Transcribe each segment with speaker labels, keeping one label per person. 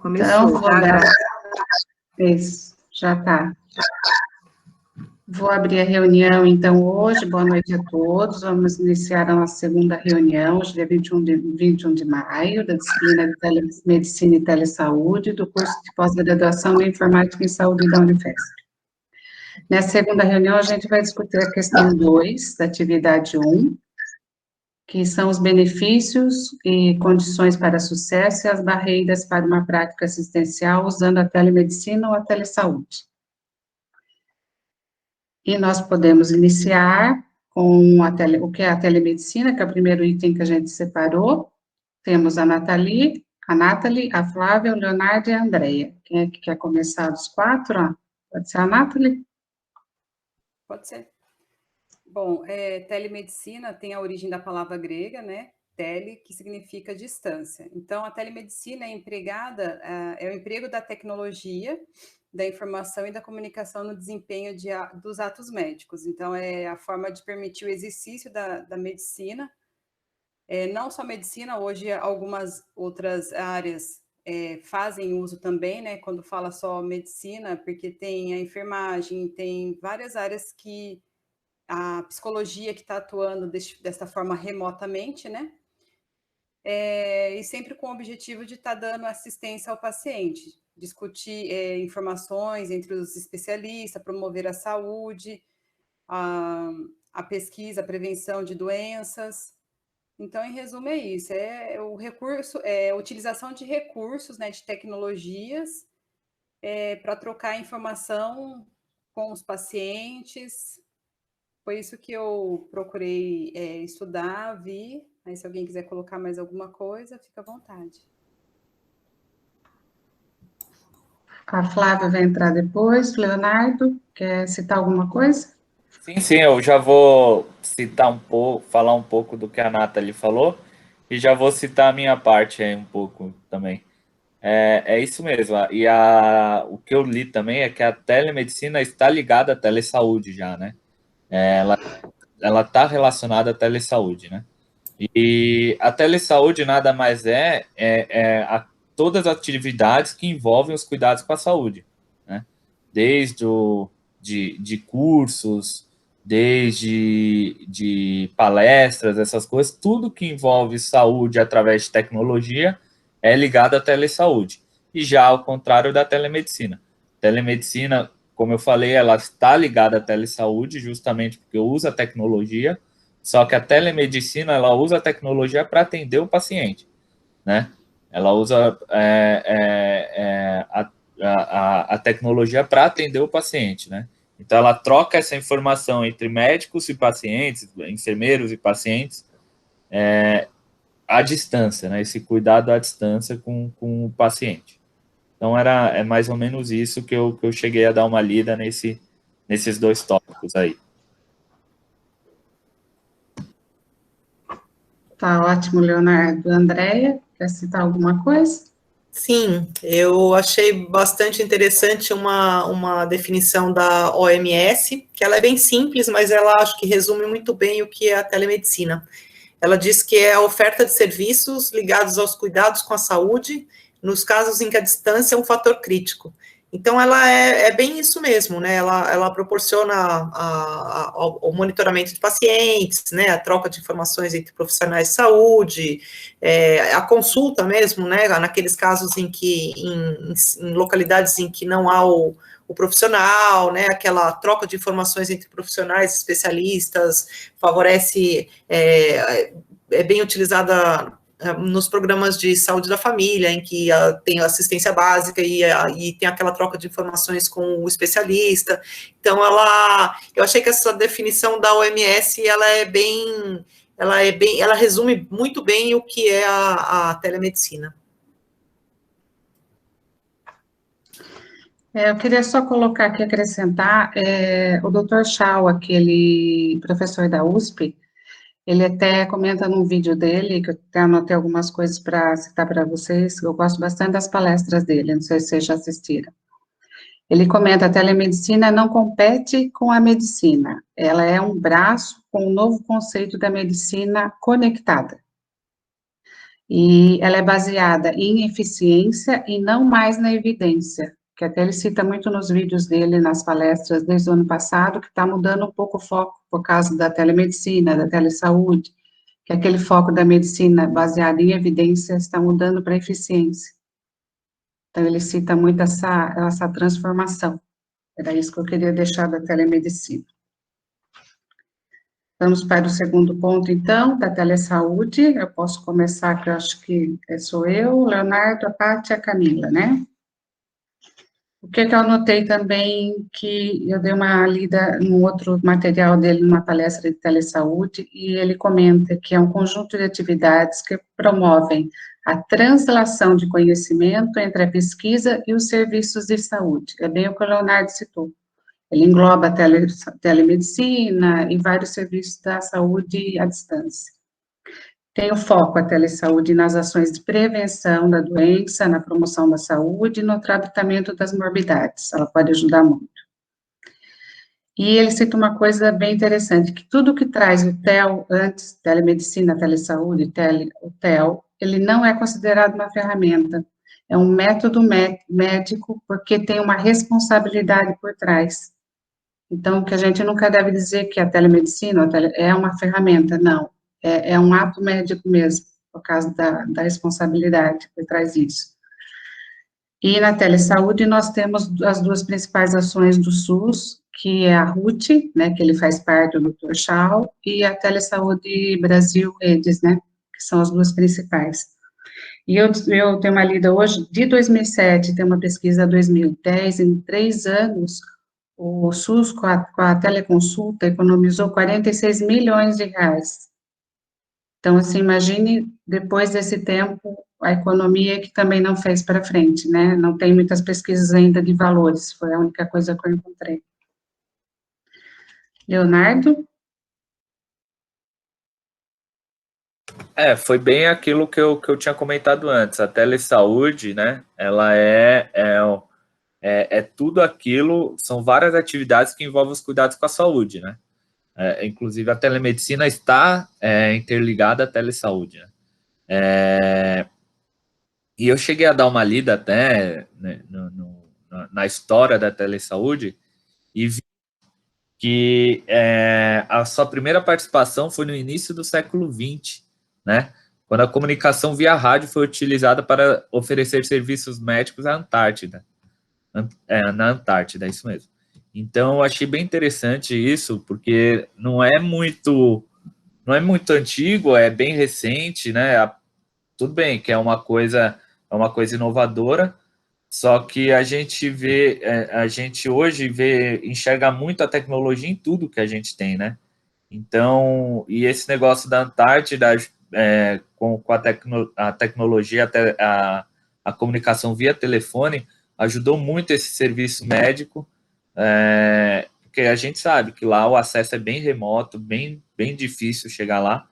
Speaker 1: Começou,
Speaker 2: Então, vou dar... Isso, já está. Vou abrir a reunião, então, hoje. Boa noite a todos. Vamos iniciar a nossa segunda reunião, hoje, dia 21 de maio, da disciplina de Telemedicina e Telesaúde, do curso de pós-graduação em Informática em Saúde da Unifesp. Nessa segunda reunião, a gente vai discutir a questão 2, da atividade 1, que são os benefícios e condições para sucesso e as barreiras para uma prática assistencial usando a telemedicina ou a telesaúde. E nós podemos iniciar com o que é a telemedicina, que é o primeiro item que a gente separou. Temos a Nathalie, a Flávia, o Leonardo e a Andrea. Quem é que quer começar dos 4? Pode ser a Nathalie?
Speaker 3: Pode ser. Bom, telemedicina tem a origem da palavra grega, né? Tele, que significa distância. Então, a telemedicina é empregada, é o emprego da tecnologia, da informação e da comunicação no desempenho dos atos médicos. Então, é a forma de permitir o exercício da medicina. Não só medicina, hoje algumas outras áreas fazem uso também, né? Quando fala só medicina, porque tem a enfermagem, tem várias áreas que a psicologia que está atuando desta forma remotamente, né? E sempre com o objetivo de estar dando assistência ao paciente, discutir informações entre os especialistas, promover a saúde, a pesquisa, a prevenção de doenças. Então, em resumo, é isso. O recurso, a utilização de recursos, né, de tecnologias, para trocar informação com os pacientes. Foi isso que eu procurei estudar, vi. Aí, se alguém quiser colocar mais alguma coisa, fica à vontade.
Speaker 2: A Flávia vai entrar depois. Leonardo, quer citar alguma coisa?
Speaker 4: Sim, eu já vou citar um pouco, falar um pouco do que a Nathalie falou, e já vou citar a minha parte aí um pouco também. É isso mesmo. E o que eu li também é que a telemedicina está ligada à telesaúde já, né? Ela está relacionada à telesaúde, né? E a telesaúde nada mais todas as atividades que envolvem os cuidados com a saúde, né? Desde de cursos, desde de palestras, essas coisas, tudo que envolve saúde através de tecnologia é ligado à telesaúde. E já ao contrário da telemedicina. Telemedicina, como eu falei, ela está ligada à telesaúde justamente porque usa a tecnologia, só que a telemedicina, ela usa a tecnologia para atender o paciente, né? Ela usa a tecnologia para atender o paciente, né? Então, ela troca essa informação entre médicos e pacientes, enfermeiros e pacientes, à distância, né? Esse cuidado à distância com o paciente. Então, é mais ou menos isso que eu cheguei a dar uma lida nesses dois tópicos aí.
Speaker 2: Tá ótimo, Leonardo. Andréia, quer citar alguma coisa?
Speaker 1: Sim, eu achei bastante interessante uma definição da OMS, que ela é bem simples, mas ela acho que resume muito bem o que é a telemedicina. Ela diz que é a oferta de serviços ligados aos cuidados com a saúde, nos casos em que a distância é um fator crítico. Então, ela é bem isso mesmo, né? Ela proporciona o monitoramento de pacientes, né? A troca de informações entre profissionais de saúde, a consulta mesmo, né? Naqueles casos em que, em localidades em que não há o profissional, né? Aquela troca de informações entre profissionais, especialistas, favorece, é bem utilizada nos programas de saúde da família, em que tem assistência básica e tem aquela troca de informações com o especialista. Então, eu achei que essa definição da OMS, ela resume muito bem o que é a telemedicina.
Speaker 2: Eu queria só colocar aqui, acrescentar, o Dr. Chau, aquele professor da USP, ele até comenta num vídeo dele, que eu até anotei algumas coisas para citar para vocês, eu gosto bastante das palestras dele, não sei se vocês já assistiram. Ele comenta, a telemedicina não compete com a medicina, ela é um braço com um novo conceito da medicina conectada. E ela é baseada em eficiência e não mais na evidência, que até ele cita muito nos vídeos dele, nas palestras desde o ano passado, que está mudando um pouco o foco por causa da telemedicina, da telesaúde, que aquele foco da medicina baseada em evidência está mudando para eficiência. Então, ele cita muito essa transformação. Era isso que eu queria deixar da telemedicina. Vamos para o segundo ponto, então, da telesaúde. Eu posso começar, que eu acho que sou eu, Leonardo, a Pátia e a Camila, né? O que eu anotei também, que eu dei uma lida no outro material dele, numa palestra de telesaúde, e ele comenta que é um conjunto de atividades que promovem a translação de conhecimento entre a pesquisa e os serviços de saúde. É bem o que o Leonardo citou. Ele engloba a telemedicina e vários serviços da saúde à distância. Tem o foco a telesaúde nas ações de prevenção da doença, na promoção da saúde e no tratamento das morbidades. Ela pode ajudar muito. E ele cita uma coisa bem interessante, que tudo que traz o TEL antes, telemedicina, telesaúde, o TEL, ele não é considerado uma ferramenta. É um método médico, porque tem uma responsabilidade por trás. Então, que a gente nunca deve dizer que a telemedicina é uma ferramenta, não. É um ato médico mesmo, por causa da responsabilidade por trás disso. E na telesaúde, nós temos as duas principais ações do SUS, que é a RUT, né, que ele faz parte do Dr. Chau, e a Telesaúde Brasil Redes, né, que são as duas principais. E eu tenho uma lida hoje, de 2007, tem uma pesquisa de 2010, em 3 anos, o SUS, com a teleconsulta, economizou 46 milhões de reais. Então, assim, imagine, depois desse tempo, a economia que também não fez para frente, né? Não tem muitas pesquisas ainda de valores, foi a única coisa que eu encontrei. Leonardo?
Speaker 4: Foi bem aquilo que eu tinha comentado antes. A telesaúde, né? Ela é tudo aquilo, são várias atividades que envolvem os cuidados com a saúde, né? Inclusive, a telemedicina está interligada à telesaúde, né? E eu cheguei a dar uma lida até, né, na história da telesaúde e vi que a sua primeira participação foi no início do século XX, né? Quando a comunicação via rádio foi utilizada para oferecer serviços médicos à Antártida. Na Antártida, é isso mesmo. Então, eu achei bem interessante isso, porque não é muito antigo, é bem recente, né? Tudo bem que é uma coisa inovadora, só que a gente hoje enxerga muito a tecnologia em tudo que a gente tem, né? Então, e esse negócio da Antártida, com a tecnologia, até a comunicação via telefone, ajudou muito esse serviço médico, porque a gente sabe que lá o acesso é bem remoto, bem difícil chegar lá,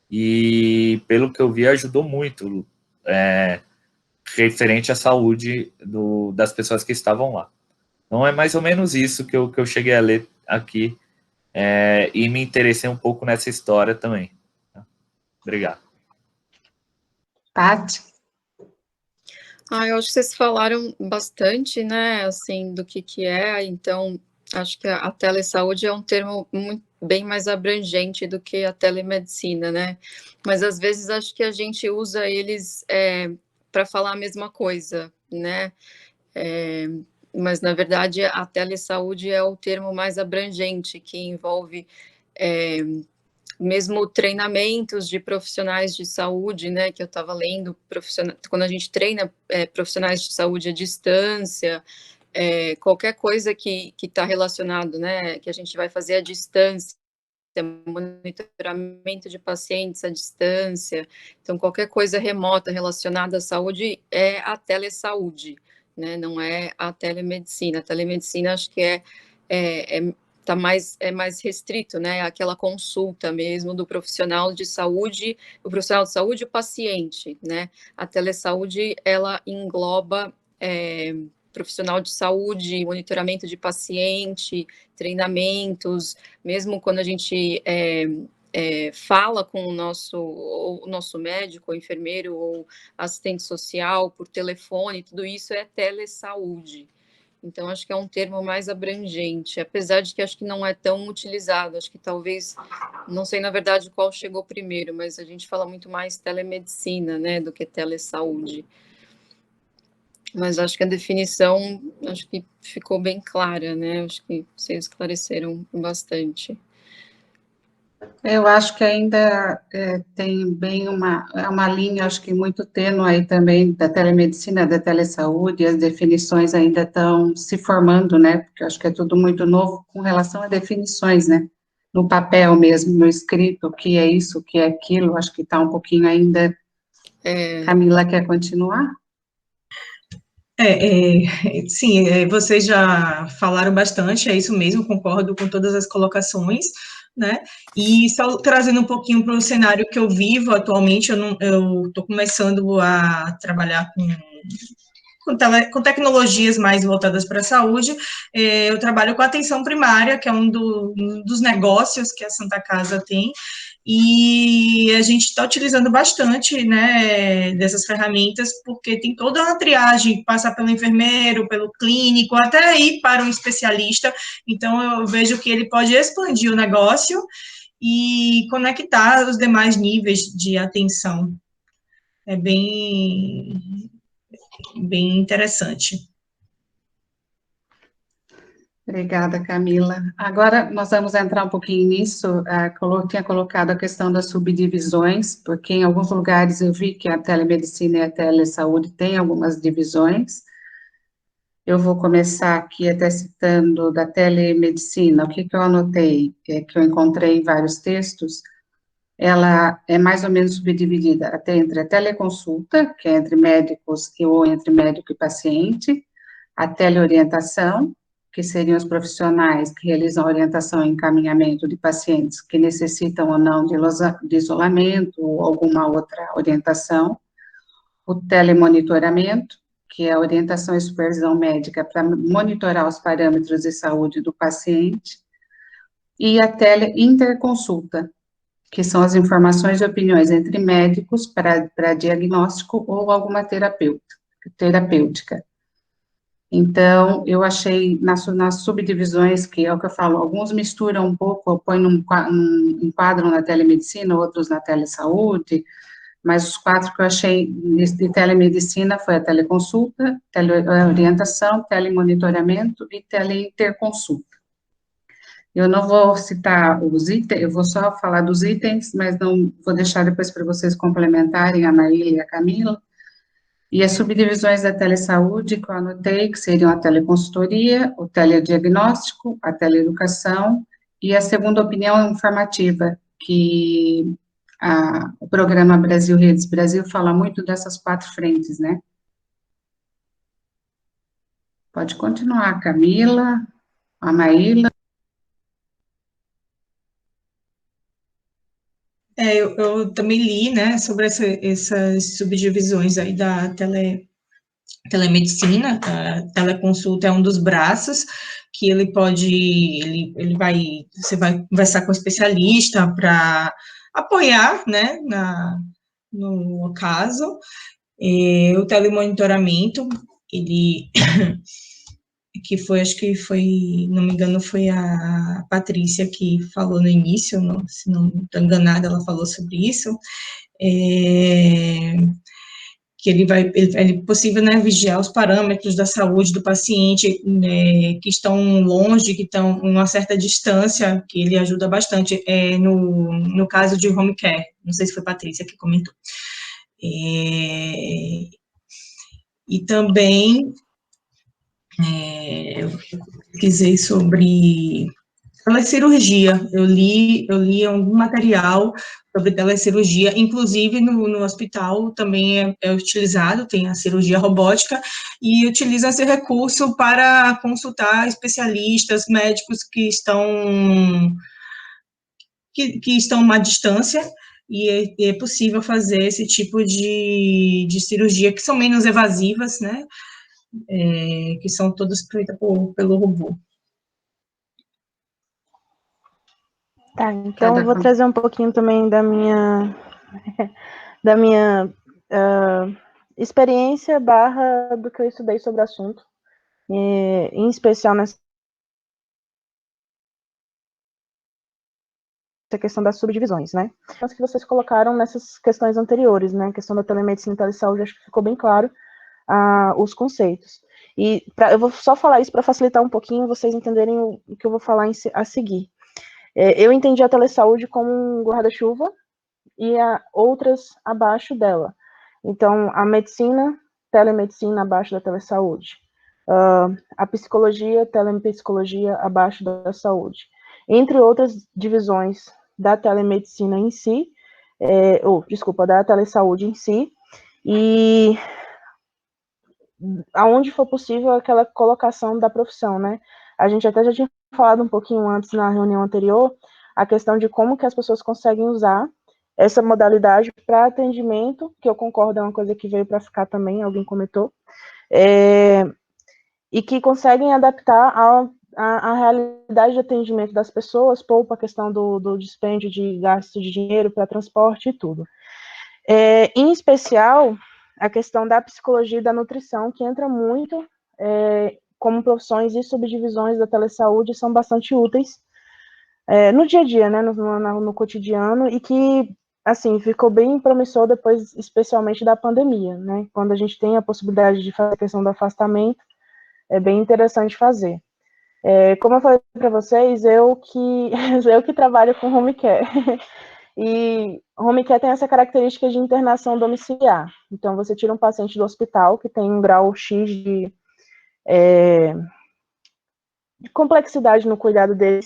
Speaker 4: e pelo que eu vi, ajudou muito, referente à saúde das pessoas que estavam lá. Então, é mais ou menos isso que eu cheguei a ler aqui, e me interessei um pouco nessa história também. Obrigado.
Speaker 2: Tati?
Speaker 5: Eu acho que vocês falaram bastante, né, assim, do que é, então, acho que a telesaúde é um termo bem mais abrangente do que a telemedicina, né, mas às vezes acho que a gente usa eles para falar a mesma coisa, né, mas na verdade a telesaúde é o termo mais abrangente, que envolve mesmo treinamentos de profissionais de saúde, né, que eu estava lendo, quando a gente treina profissionais de saúde à distância, qualquer coisa que está relacionado, né, que a gente vai fazer à distância, monitoramento de pacientes à distância, então qualquer coisa remota relacionada à saúde é a telesaúde, né, não é a telemedicina. A telemedicina acho que é mais restrito, né, aquela consulta mesmo do profissional de saúde, o profissional de saúde e o paciente, né, a telesaúde, ela engloba profissional de saúde, monitoramento de paciente, treinamentos, mesmo quando a gente fala com o nosso médico, ou enfermeiro, ou assistente social, por telefone, tudo isso é telesaúde. Então, acho que é um termo mais abrangente, apesar de que acho que não é tão utilizado, acho que talvez, não sei na verdade qual chegou primeiro, mas a gente fala muito mais telemedicina, né, do que telesaúde. Mas acho que a definição, acho que ficou bem clara, né, acho que vocês esclareceram bastante.
Speaker 2: Eu acho que ainda tem bem uma linha, acho que muito tênue aí também da telemedicina, da telesaúde, e as definições ainda estão se formando, né, porque eu acho que é tudo muito novo com relação a definições, né, no papel mesmo, no escrito, o que é isso, o que é aquilo, acho que está um pouquinho ainda. Camila, quer continuar?
Speaker 6: Sim, vocês já falaram bastante, é isso mesmo, concordo com todas as colocações, né, e só trazendo um pouquinho para o cenário que eu vivo atualmente, eu estou começando a trabalhar com tecnologias mais voltadas para a saúde. Eu trabalho com atenção primária, que é um dos negócios que a Santa Casa tem, e a gente está utilizando bastante, né, dessas ferramentas, porque tem toda uma triagem, passar pelo enfermeiro, pelo clínico, até ir para um especialista. Então, eu vejo que ele pode expandir o negócio e conectar os demais níveis de atenção. É bem interessante.
Speaker 2: Obrigada, Camila. Agora, nós vamos entrar um pouquinho nisso. Tinha colocado a questão das subdivisões, porque em alguns lugares eu vi que a telemedicina e a telesaúde têm algumas divisões. Eu vou começar aqui até citando da telemedicina. O que eu anotei, que eu encontrei em vários textos, ela é mais ou menos subdividida até entre a teleconsulta, que é entre médicos ou entre médico e paciente, a teleorientação, que seriam os profissionais que realizam orientação e encaminhamento de pacientes que necessitam ou não de isolamento ou alguma outra orientação, o telemonitoramento, que é a orientação e supervisão médica para monitorar os parâmetros de saúde do paciente, e a teleinterconsulta, que são as informações e opiniões entre médicos para diagnóstico ou alguma terapêutica. Então, eu achei nas subdivisões, que é o que eu falo, alguns misturam um pouco, enquadram na telemedicina, outros na telesaúde, mas os 4 que eu achei de telemedicina foi a teleconsulta, teleorientação, telemonitoramento e teleinterconsulta. Eu não vou citar os itens, eu vou só falar dos itens, mas não vou deixar depois para vocês complementarem, a Maíla e a Camila. E as subdivisões da telesaúde que eu anotei, que seriam a teleconsultoria, o telediagnóstico, a teleeducação e a segunda opinião informativa, que o programa Brasil Redes Brasil fala muito dessas 4 frentes, né? Pode continuar, Camila, a Maíla.
Speaker 6: Eu também li, né, sobre essas subdivisões aí da telemedicina. A teleconsulta é um dos braços que você vai conversar com o especialista para apoiar, né, no caso. O telemonitoramento, acho que foi, não me engano, foi a Patrícia que falou no início, se não estou enganada, ela falou sobre isso, que é possível, né, vigiar os parâmetros da saúde do paciente, né, que estão longe, que estão em uma certa distância, que ele ajuda bastante, no caso de home care, não sei se foi a Patrícia que comentou. E também, eu pesquisei sobre telecirurgia, eu li algum material sobre telecirurgia, inclusive no hospital também é utilizado, tem a cirurgia robótica, e utiliza esse recurso para consultar especialistas, médicos que estão à distância, e é possível fazer esse tipo de cirurgia, que são menos evasivas, né, que são todas feitas pelo robô.
Speaker 7: Tá, então eu vou trazer um pouquinho também da minha experiência barra do que eu estudei sobre o assunto, em especial nessa questão das subdivisões, né? As que vocês colocaram nessas questões anteriores, né? A questão da telemedicina e telesaúde, acho que ficou bem claro os conceitos. E eu vou só falar isso para facilitar um pouquinho, vocês entenderem o que eu vou falar a seguir. Eu entendi a telesaúde como um guarda-chuva e outras abaixo dela. Então, a medicina, telemedicina abaixo da telesaúde. A psicologia, telepsicologia abaixo da saúde. Entre outras divisões da telemedicina em si, da telesaúde em si, e aonde for possível aquela colocação da profissão, né? A gente até já tinha falado um pouquinho antes na reunião anterior, a questão de como que as pessoas conseguem usar essa modalidade para atendimento, que eu concordo, é uma coisa que veio para ficar também, alguém comentou, e que conseguem adaptar a realidade de atendimento das pessoas, poupa a questão do dispêndio de gasto de dinheiro para transporte e tudo. Em especial, a questão da psicologia e da nutrição, que entra muito como profissões e subdivisões da telesaúde, são bastante úteis no dia a dia, né, no cotidiano, e que, assim, ficou bem promissor depois, especialmente da pandemia, né, quando a gente tem a possibilidade de fazer a questão do afastamento, é bem interessante fazer. Como eu falei para vocês, eu que trabalho com home care, e home care tem essa característica de internação domiciliar. Então, você tira um paciente do hospital, que tem um grau X de complexidade no cuidado dele,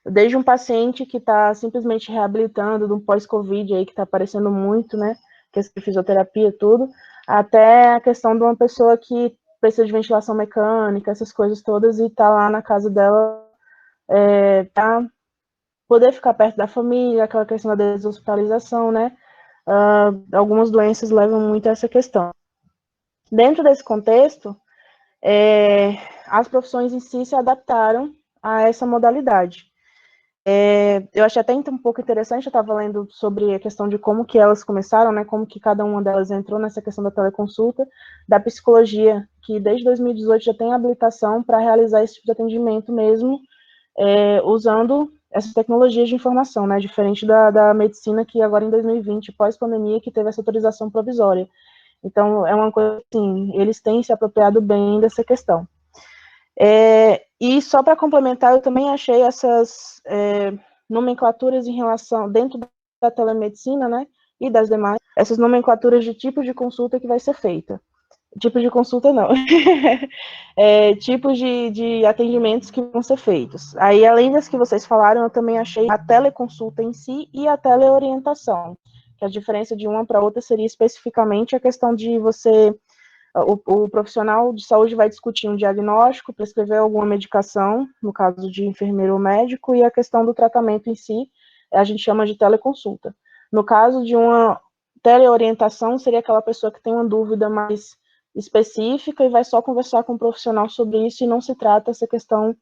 Speaker 7: desde um paciente que está simplesmente reabilitando do pós-Covid, aí que está aparecendo muito, né, questão de fisioterapia, tudo, até a questão de uma pessoa que precisa de ventilação mecânica, essas coisas todas, e está lá na casa dela para poder ficar perto da família, aquela questão da deshospitalização, né, algumas doenças levam muito a essa questão. Dentro desse contexto, as profissões em si se adaptaram a essa modalidade. Eu achei até um pouco interessante, eu estava lendo sobre a questão de como que elas começaram, né, como que cada uma delas entrou nessa questão da teleconsulta, da psicologia, que desde 2018 já tem habilitação para realizar esse tipo de atendimento mesmo, usando essas tecnologias de informação, né, diferente da medicina, que agora em 2020, pós-pandemia, que teve essa autorização provisória. Então, é uma coisa assim, eles têm se apropriado bem dessa questão. E só para complementar, eu também achei essas nomenclaturas em relação, dentro da telemedicina, né, e das demais, essas nomenclaturas de tipo de consulta que vai ser feita. Tipo de consulta, não. Tipos de atendimentos que vão ser feitos. Aí, além das que vocês falaram, eu também achei a teleconsulta em si e a teleorientação, que a diferença de uma para outra seria especificamente a questão de você... O profissional de saúde vai discutir um diagnóstico, prescrever alguma medicação, no caso de enfermeiro ou médico, e a questão do tratamento em si, a gente chama de teleconsulta. No caso de uma teleorientação, seria aquela pessoa que tem uma dúvida mais específica e vai só conversar com um profissional sobre isso, e não se trata essa questão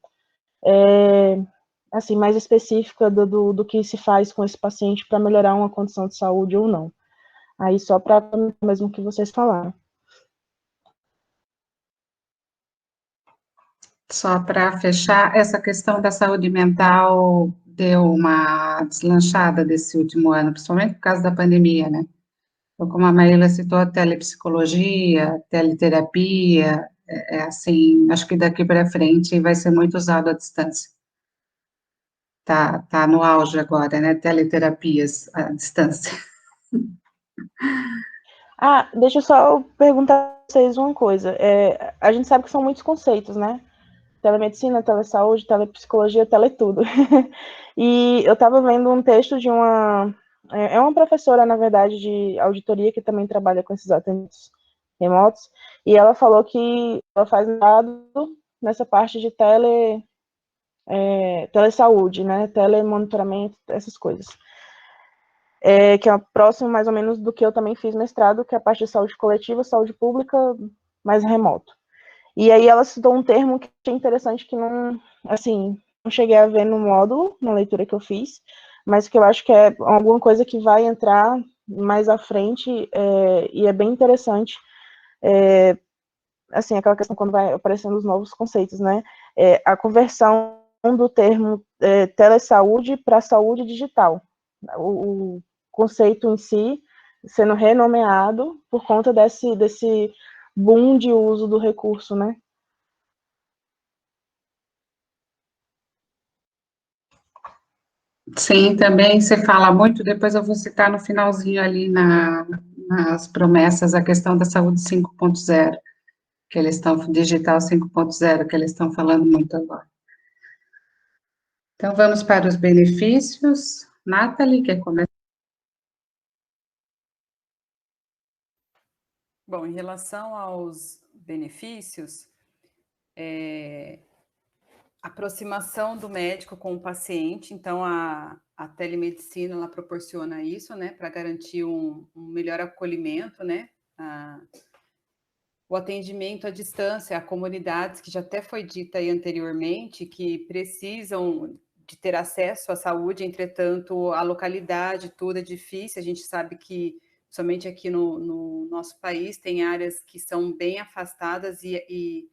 Speaker 7: assim, mais específica do que se faz com esse paciente para melhorar uma condição de saúde ou não. Aí só para mesmo que vocês falaram.
Speaker 2: Só para fechar, essa questão da saúde mental deu uma deslanchada desse último ano, principalmente por causa da pandemia, né? Então, como a Maíla citou, a telepsicologia, teleterapia, assim, acho que daqui para frente vai ser muito usado à distância. Tá no auge agora, né? Teleterapias à distância.
Speaker 7: Deixa eu só perguntar para vocês uma coisa. A gente sabe que são muitos conceitos, né? Telemedicina, telesaúde, telepsicologia, teletudo. E eu estava vendo um texto de uma professora, na verdade, de auditoria, que também trabalha com esses atendimentos remotos, e ela falou que ela faz dado nessa parte de telesaúde, né? Telemonitoramento, essas coisas. Que é próximo, mais ou menos, do que eu também fiz mestrado, que é a parte de saúde coletiva, saúde pública, mais remoto. E aí ela citou um termo que achei interessante, que não, assim, cheguei a ver no módulo, na leitura que eu fiz, mas que eu acho que é alguma coisa que vai entrar mais à frente, e é bem interessante, assim, aquela questão quando vai aparecendo os novos conceitos, né? A conversão do termo telesaúde para saúde digital. O conceito em si sendo renomeado por conta desse boom de uso do recurso, né?
Speaker 2: Sim, também você fala muito, depois eu vou citar no finalzinho ali nas promessas a questão da saúde 5.0, que eles estão, digital 5.0, que eles estão falando muito agora. Então, vamos para os benefícios. Nathalie, quer começar?
Speaker 3: Bom, em relação aos benefícios, aproximação do médico com o paciente, então a telemedicina ela proporciona isso, né, para garantir um melhor acolhimento, né, o atendimento à distância a comunidades, que já até foi dita aí anteriormente, que precisam de ter acesso à saúde, entretanto, a localidade, tudo é difícil, a gente sabe que, somente aqui no nosso país, tem áreas que são bem afastadas e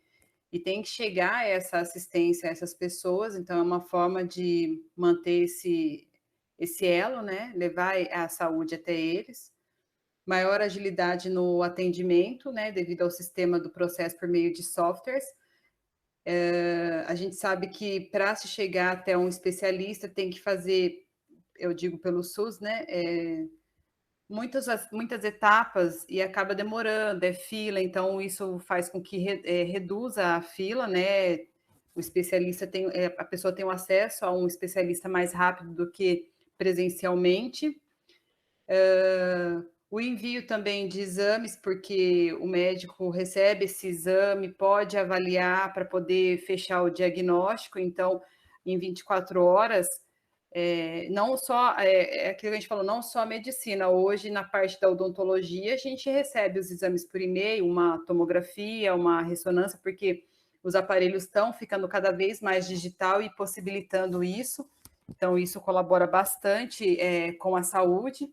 Speaker 3: tem que chegar essa assistência a essas pessoas, então é uma forma de manter esse elo, né, levar a saúde até eles. Maior agilidade no atendimento, né, devido ao sistema do processo por meio de softwares. A gente sabe que para se chegar até um especialista tem que fazer, eu digo pelo SUS, né, muitas etapas e acaba demorando, é fila, então isso faz com que reduza a fila, né? O especialista tem, a pessoa tem o acesso a um especialista mais rápido do que presencialmente. O envio também de exames, porque o médico recebe esse exame, pode avaliar para poder fechar o diagnóstico, então, em 24 horas, não só, aquilo que a gente falou, não só a medicina, hoje na parte da odontologia a gente recebe os exames por e-mail, uma tomografia, uma ressonância, porque os aparelhos estão ficando cada vez mais digital e possibilitando isso, então isso colabora bastante com a saúde.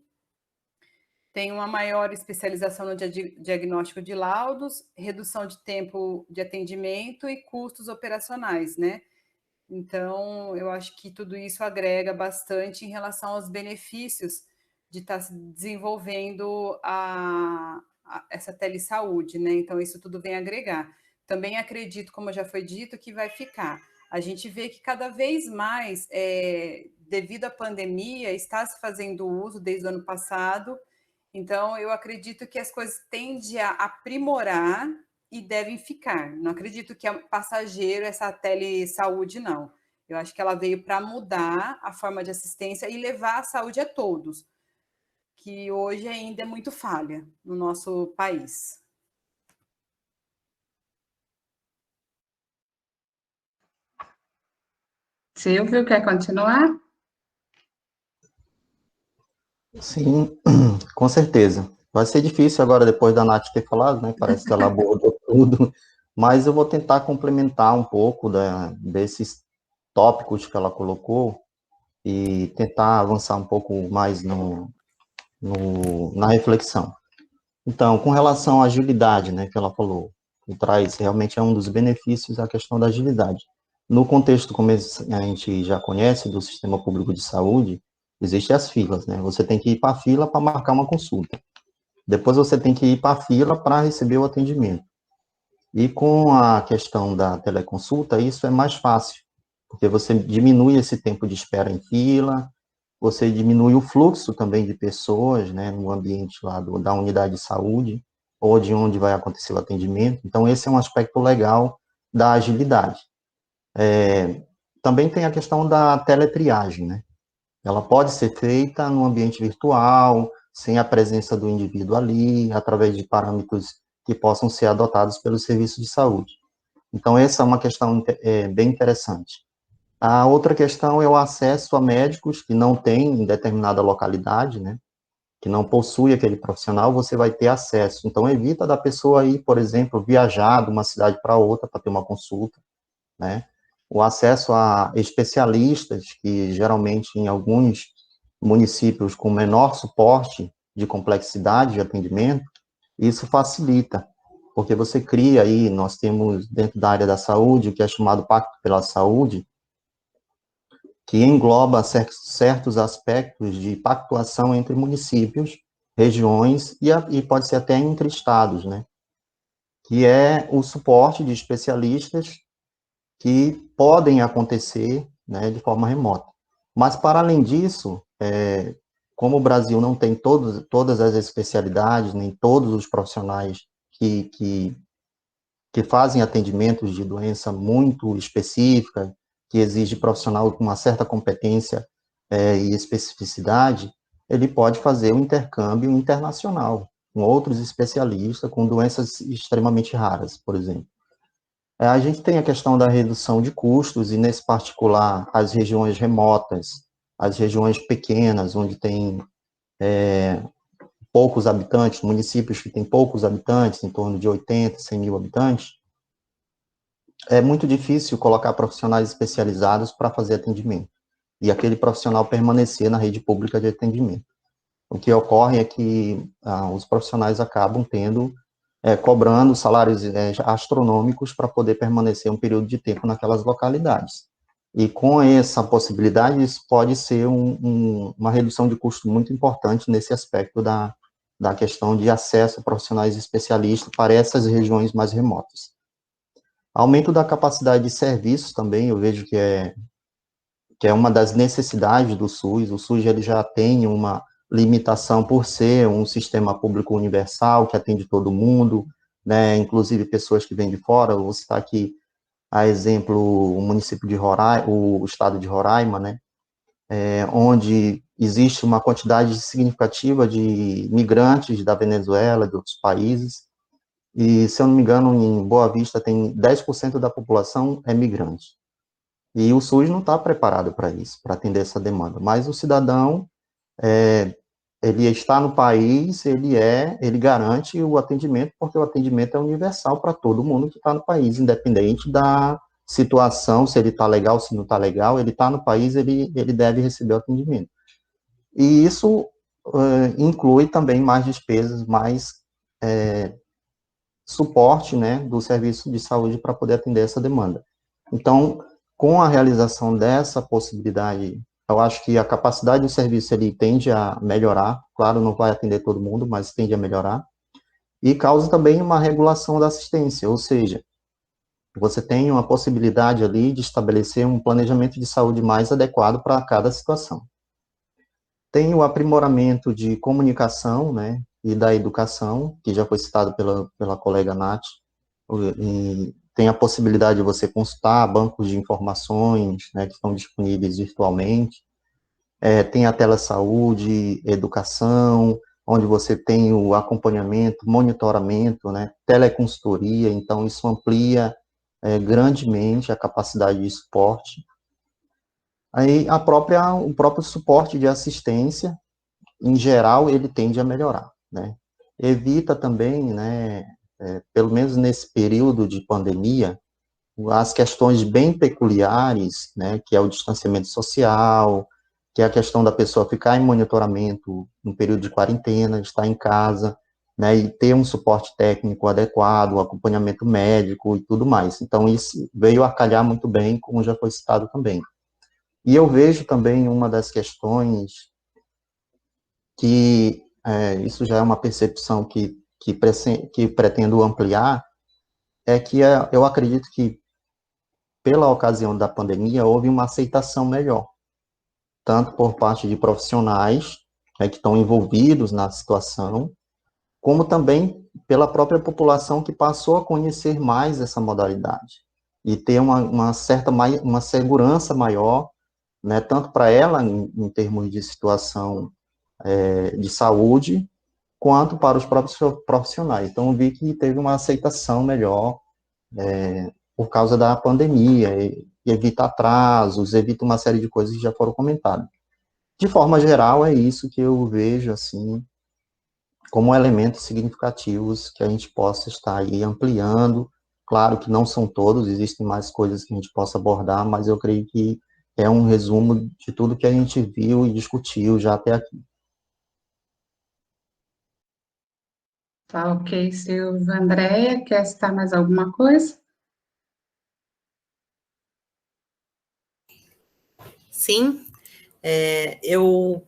Speaker 3: Tem uma maior especialização no diagnóstico de laudos, redução de tempo de atendimento e custos operacionais, né? Então, eu acho que tudo isso agrega bastante em relação aos benefícios de estar se desenvolvendo essa telesaúde, né? Então, isso tudo vem agregar. Também acredito, como já foi dito, que vai ficar. A gente vê que cada vez mais, devido à pandemia, está se fazendo uso desde o ano passado. Então, eu acredito que as coisas tendem a aprimorar e devem ficar. Não acredito que é passageiro essa telesaúde, não. Eu acho que ela veio para mudar a forma de assistência e levar a saúde a todos, que hoje ainda é muito falha no nosso país.
Speaker 2: Silvio, quer continuar?
Speaker 8: Sim, com certeza. Vai ser difícil agora, depois da Nath ter falado, né? Parece que ela abordou tudo, mas eu vou tentar complementar um pouco desses tópicos que ela colocou e tentar avançar um pouco mais na reflexão. Então, com relação à agilidade, né, que ela falou, que traz realmente é um dos benefícios a questão da agilidade. No contexto, como a gente já conhece, do sistema público de saúde, existem as filas, né? Você tem que ir para a fila para marcar uma consulta. Depois você tem que ir para a fila para receber o atendimento. E com a questão da teleconsulta, isso é mais fácil, porque você diminui esse tempo de espera em fila, você diminui o fluxo também de pessoas, né, no ambiente lá da unidade de saúde, ou de onde vai acontecer o atendimento. Então, esse é um aspecto legal da agilidade. Também tem a questão da teletriagem, né? Ela pode ser feita no ambiente virtual, sem a presença do indivíduo ali, através de parâmetros que possam ser adotados pelos serviços de saúde. Então, essa é uma questão bem interessante. A outra questão é o acesso a médicos que não têm em determinada localidade, né, que não possui aquele profissional, você vai ter acesso. Então, evita da pessoa ir, por exemplo, viajar de uma cidade para outra para ter uma consulta, né? o acesso a especialistas, que geralmente em alguns municípios com menor suporte de complexidade de atendimento, isso facilita, porque você cria aí, nós temos dentro da área da saúde, o que é chamado Pacto pela Saúde, que engloba certos aspectos de pactuação entre municípios, regiões e pode ser até entre estados, né? Que é o suporte de especialistas que podem acontecer, né, de forma remota. Mas, para além disso, como o Brasil não tem todas as especialidades, nem todos os profissionais que fazem atendimentos de doença muito específica, que exige profissional com uma certa competência e especificidade, ele pode fazer um intercâmbio internacional com outros especialistas com doenças extremamente raras, por exemplo. A gente tem a questão da redução de custos, e nesse particular, as regiões remotas, as regiões pequenas, onde tem poucos habitantes, municípios que têm poucos habitantes, em torno de 80, 100 mil habitantes, é muito difícil colocar profissionais especializados para fazer atendimento, e aquele profissional permanecer na rede pública de atendimento. O que ocorre é que os profissionais acabam cobrando salários astronômicos para poder permanecer um período de tempo naquelas localidades. E com essa possibilidade, isso pode ser uma redução de custo muito importante nesse aspecto da questão de acesso a profissionais especialistas para essas regiões mais remotas. Aumento da capacidade de serviços também, eu vejo que é uma das necessidades do SUS. O SUS ele já tem uma limitação por ser um sistema público universal, que atende todo mundo, né, inclusive pessoas que vêm de fora. Eu vou citar aqui, a exemplo, o município de Roraima, o estado de Roraima, né, onde existe uma quantidade significativa de migrantes da Venezuela, de outros países, e, se eu não me engano, em Boa Vista tem 10% da população é migrante. E o SUS não está preparado para isso, para atender essa demanda. Mas o cidadão, ele está no país, ele garante o atendimento, porque o atendimento é universal para todo mundo que está no país, independente da situação, se ele está legal, se não está legal, ele está no país, ele deve receber o atendimento. E isso inclui também mais despesas, mais suporte, né, do serviço de saúde para poder atender essa demanda. Então, com a realização dessa possibilidade, eu acho que a capacidade do serviço ele tende a melhorar, claro, não vai atender todo mundo, mas tende a melhorar, e causa também uma regulação da assistência, ou seja, você tem uma possibilidade ali de estabelecer um planejamento de saúde mais adequado para cada situação. Tem o aprimoramento de comunicação, né, e da educação, que já foi citado pela colega Nath, e tem a possibilidade de você consultar bancos de informações, né, que estão disponíveis virtualmente, tem a telesaúde, educação, onde você tem o acompanhamento, monitoramento, né, teleconsultoria, então isso amplia grandemente a capacidade de suporte. Aí o próprio suporte de assistência, em geral, ele tende a melhorar, né? Evita também, né, pelo menos nesse período de pandemia, as questões bem peculiares, né, que é o distanciamento social, que é a questão da pessoa ficar em monitoramento no período de quarentena, estar em casa, né, e ter um suporte técnico adequado, um acompanhamento médico e tudo mais. Então, isso veio a calhar muito bem, como já foi citado também. E eu vejo também uma das questões que, isso já é uma percepção que pretendo ampliar, é que eu acredito que, pela ocasião da pandemia, houve uma aceitação melhor, tanto por parte de profissionais, né, que estão envolvidos na situação, como também pela própria população que passou a conhecer mais essa modalidade e ter uma segurança maior, né, tanto para ela em termos de situação de saúde, quanto para os próprios profissionais. Então, eu vi que teve uma aceitação melhor por causa da pandemia, evita atrasos, evita uma série de coisas que já foram comentadas. De forma geral, é isso que eu vejo, assim, como elementos significativos que a gente possa estar aí ampliando Claro que não são todos, existem mais coisas que a gente possa abordar, mas eu creio que é um resumo de tudo que a gente viu e discutiu já até aqui.
Speaker 2: Tá ok, Silvia. Andréia, quer citar mais alguma coisa?
Speaker 1: Sim.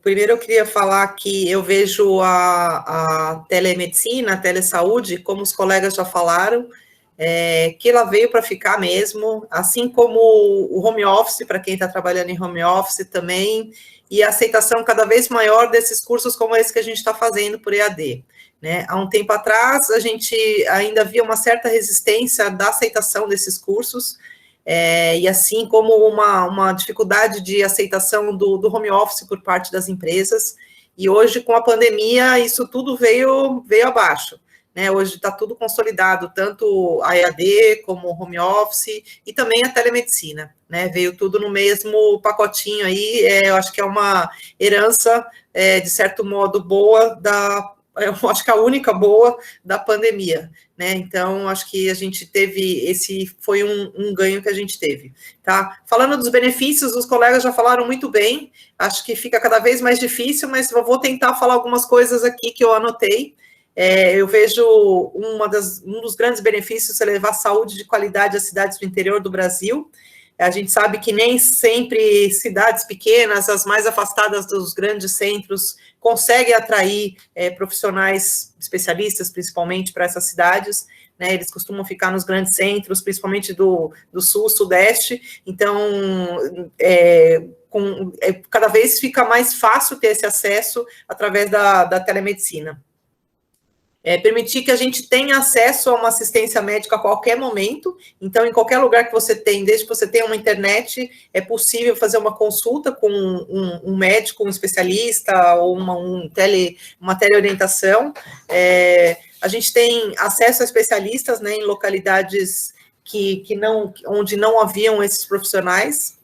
Speaker 1: Primeiro eu queria falar que eu vejo a telemedicina, a telesaúde, como os colegas já falaram, que ela veio para ficar mesmo, assim como o home office, para quem está trabalhando em home office também, e a aceitação cada vez maior desses cursos como esse que a gente está fazendo por EAD. Né? Há um tempo atrás, a gente ainda via uma certa resistência da aceitação desses cursos, e assim como uma dificuldade de aceitação do home office por parte das empresas, e hoje, com a pandemia, isso tudo veio abaixo. Né, hoje está tudo consolidado, tanto a EAD como o home office e também a telemedicina, né, veio tudo no mesmo pacotinho aí, eu acho que é uma herança, de certo modo, boa eu acho que a única boa da pandemia, né, então acho que a gente teve, esse foi um ganho que a gente teve, tá? Falando dos benefícios, os colegas já falaram muito bem, acho que fica cada vez mais difícil, mas eu vou tentar falar algumas coisas aqui que eu anotei. Eu vejo um dos grandes benefícios é levar saúde de qualidade às cidades do interior do Brasil. A gente sabe que nem sempre cidades pequenas, as mais afastadas dos grandes centros, conseguem atrair profissionais especialistas, principalmente para essas cidades, né? Eles costumam ficar nos grandes centros, principalmente do sul, sudeste, então cada vez fica mais fácil ter esse acesso através da telemedicina. Permitir que a gente tenha acesso a uma assistência médica a qualquer momento, então, em qualquer lugar que você tem, desde que você tenha uma internet, é possível fazer uma consulta com um médico, um especialista, ou uma teleorientação. A gente tem acesso a especialistas, né, em localidades onde não haviam esses profissionais,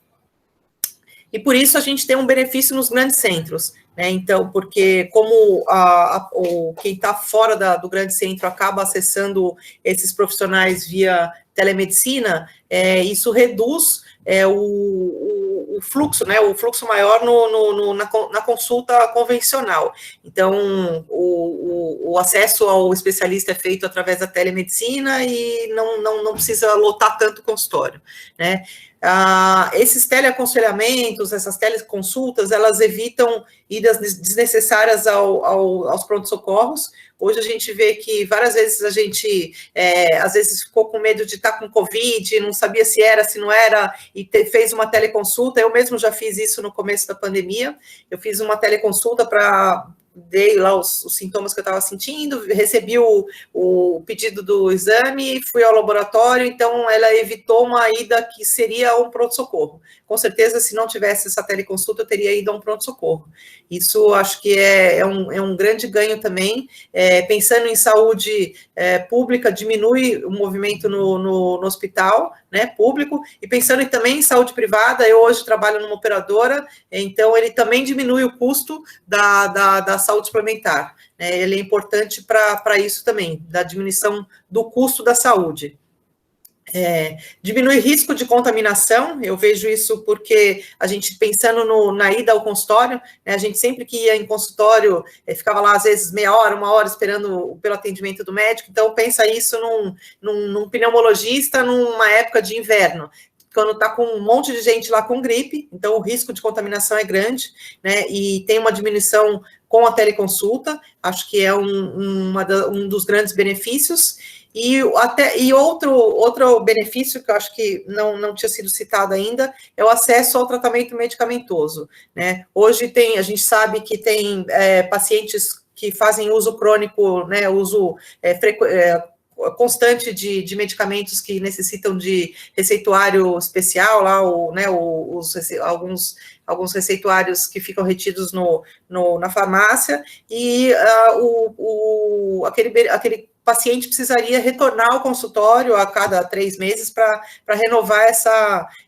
Speaker 1: e por isso a gente tem um benefício nos grandes centros, né? Então, porque como quem está fora do grande centro acaba acessando esses profissionais via telemedicina, isso reduz o fluxo, né? O fluxo maior na consulta convencional. Então, o acesso ao especialista é feito através da telemedicina e não precisa lotar tanto o consultório, né? Esses teleaconselhamentos, essas teleconsultas, elas evitam idas desnecessárias aos pronto-socorros. Hoje a gente vê que várias vezes a gente, às vezes, ficou com medo de estar com Covid, não sabia se era, se não era, e fez uma teleconsulta. Eu mesmo já fiz isso no começo da pandemia. Eu fiz uma teleconsulta dei lá os sintomas que eu estava sentindo, recebi o pedido do exame, fui ao laboratório, então ela evitou uma ida que seria um pronto-socorro. Com certeza, se não tivesse essa teleconsulta, eu teria ido a um pronto-socorro. Isso acho que é um grande ganho também. Pensando em saúde pública, diminui o movimento no hospital, né, público, e pensando também em saúde privada, eu hoje trabalho numa operadora, então ele também diminui o custo da saúde suplementar, né, ele é importante para isso também, da diminuição do custo da saúde. Diminui risco de contaminação, eu vejo isso porque a gente pensando na ida ao consultório, né, a gente sempre que ia em consultório, ficava lá às vezes meia hora, uma hora esperando pelo atendimento do médico, então pensa isso num pneumologista numa época de inverno, quando está com um monte de gente lá com gripe, então o risco de contaminação é grande, né, e tem uma diminuição com a teleconsulta, acho que é um dos grandes benefícios. E outro benefício que eu acho que não tinha sido citado ainda é o acesso ao tratamento medicamentoso, né? Hoje a gente sabe que tem pacientes que fazem uso crônico, né, uso constante de medicamentos que necessitam de receituário especial, lá, alguns receituários que ficam retidos na farmácia, e aquele paciente precisaria retornar ao consultório a cada 3 meses para renovar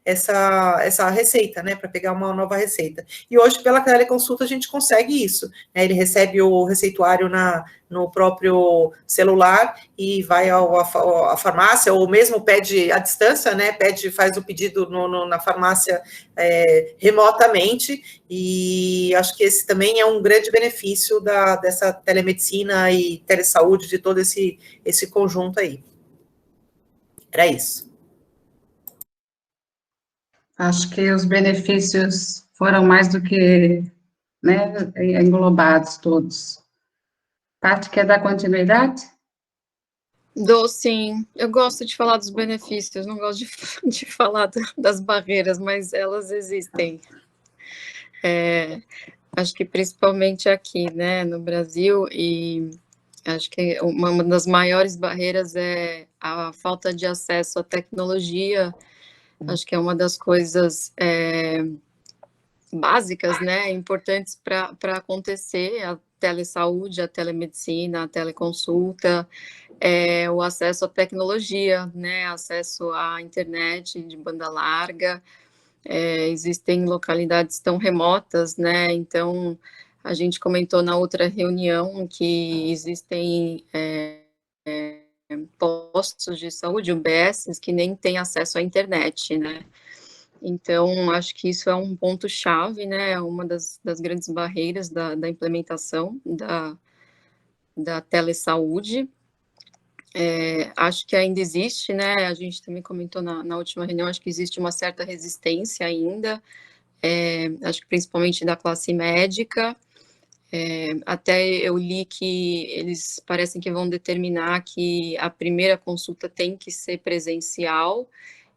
Speaker 1: essa receita, né, para pegar uma nova receita. E hoje, pela teleconsulta, a gente consegue isso, né, ele recebe o receituário no próprio celular e vai à farmácia, ou mesmo pede à distância, né, faz o pedido na farmácia remotamente, e acho que esse também é um grande benefício dessa telemedicina e telesaúde, de todo esse conjunto aí. Era isso.
Speaker 2: Acho que os benefícios foram mais do que, né, englobados todos. Paty, quer dar continuidade?
Speaker 5: Dou, sim. Eu gosto de falar dos benefícios, não gosto de falar das barreiras, mas elas existem. Acho que principalmente aqui, né, no Brasil, e acho que uma das maiores barreiras é a falta de acesso à tecnologia. Acho que é uma das coisas básicas, né, importantes para acontecer, a telesaúde, a telemedicina, a teleconsulta, o acesso à tecnologia, né, acesso à internet de banda larga. Existem localidades tão remotas, né, então a gente comentou na outra reunião que existem postos de saúde, UBSs, que nem têm acesso à internet, né. Então, acho que isso é um ponto-chave, né, uma das grandes barreiras da implementação da telesaúde. Acho que ainda existe, né, a gente também comentou na última reunião, acho que existe uma certa resistência ainda, acho que principalmente da classe médica. Até eu li que eles parecem que vão determinar que a primeira consulta tem que ser presencial,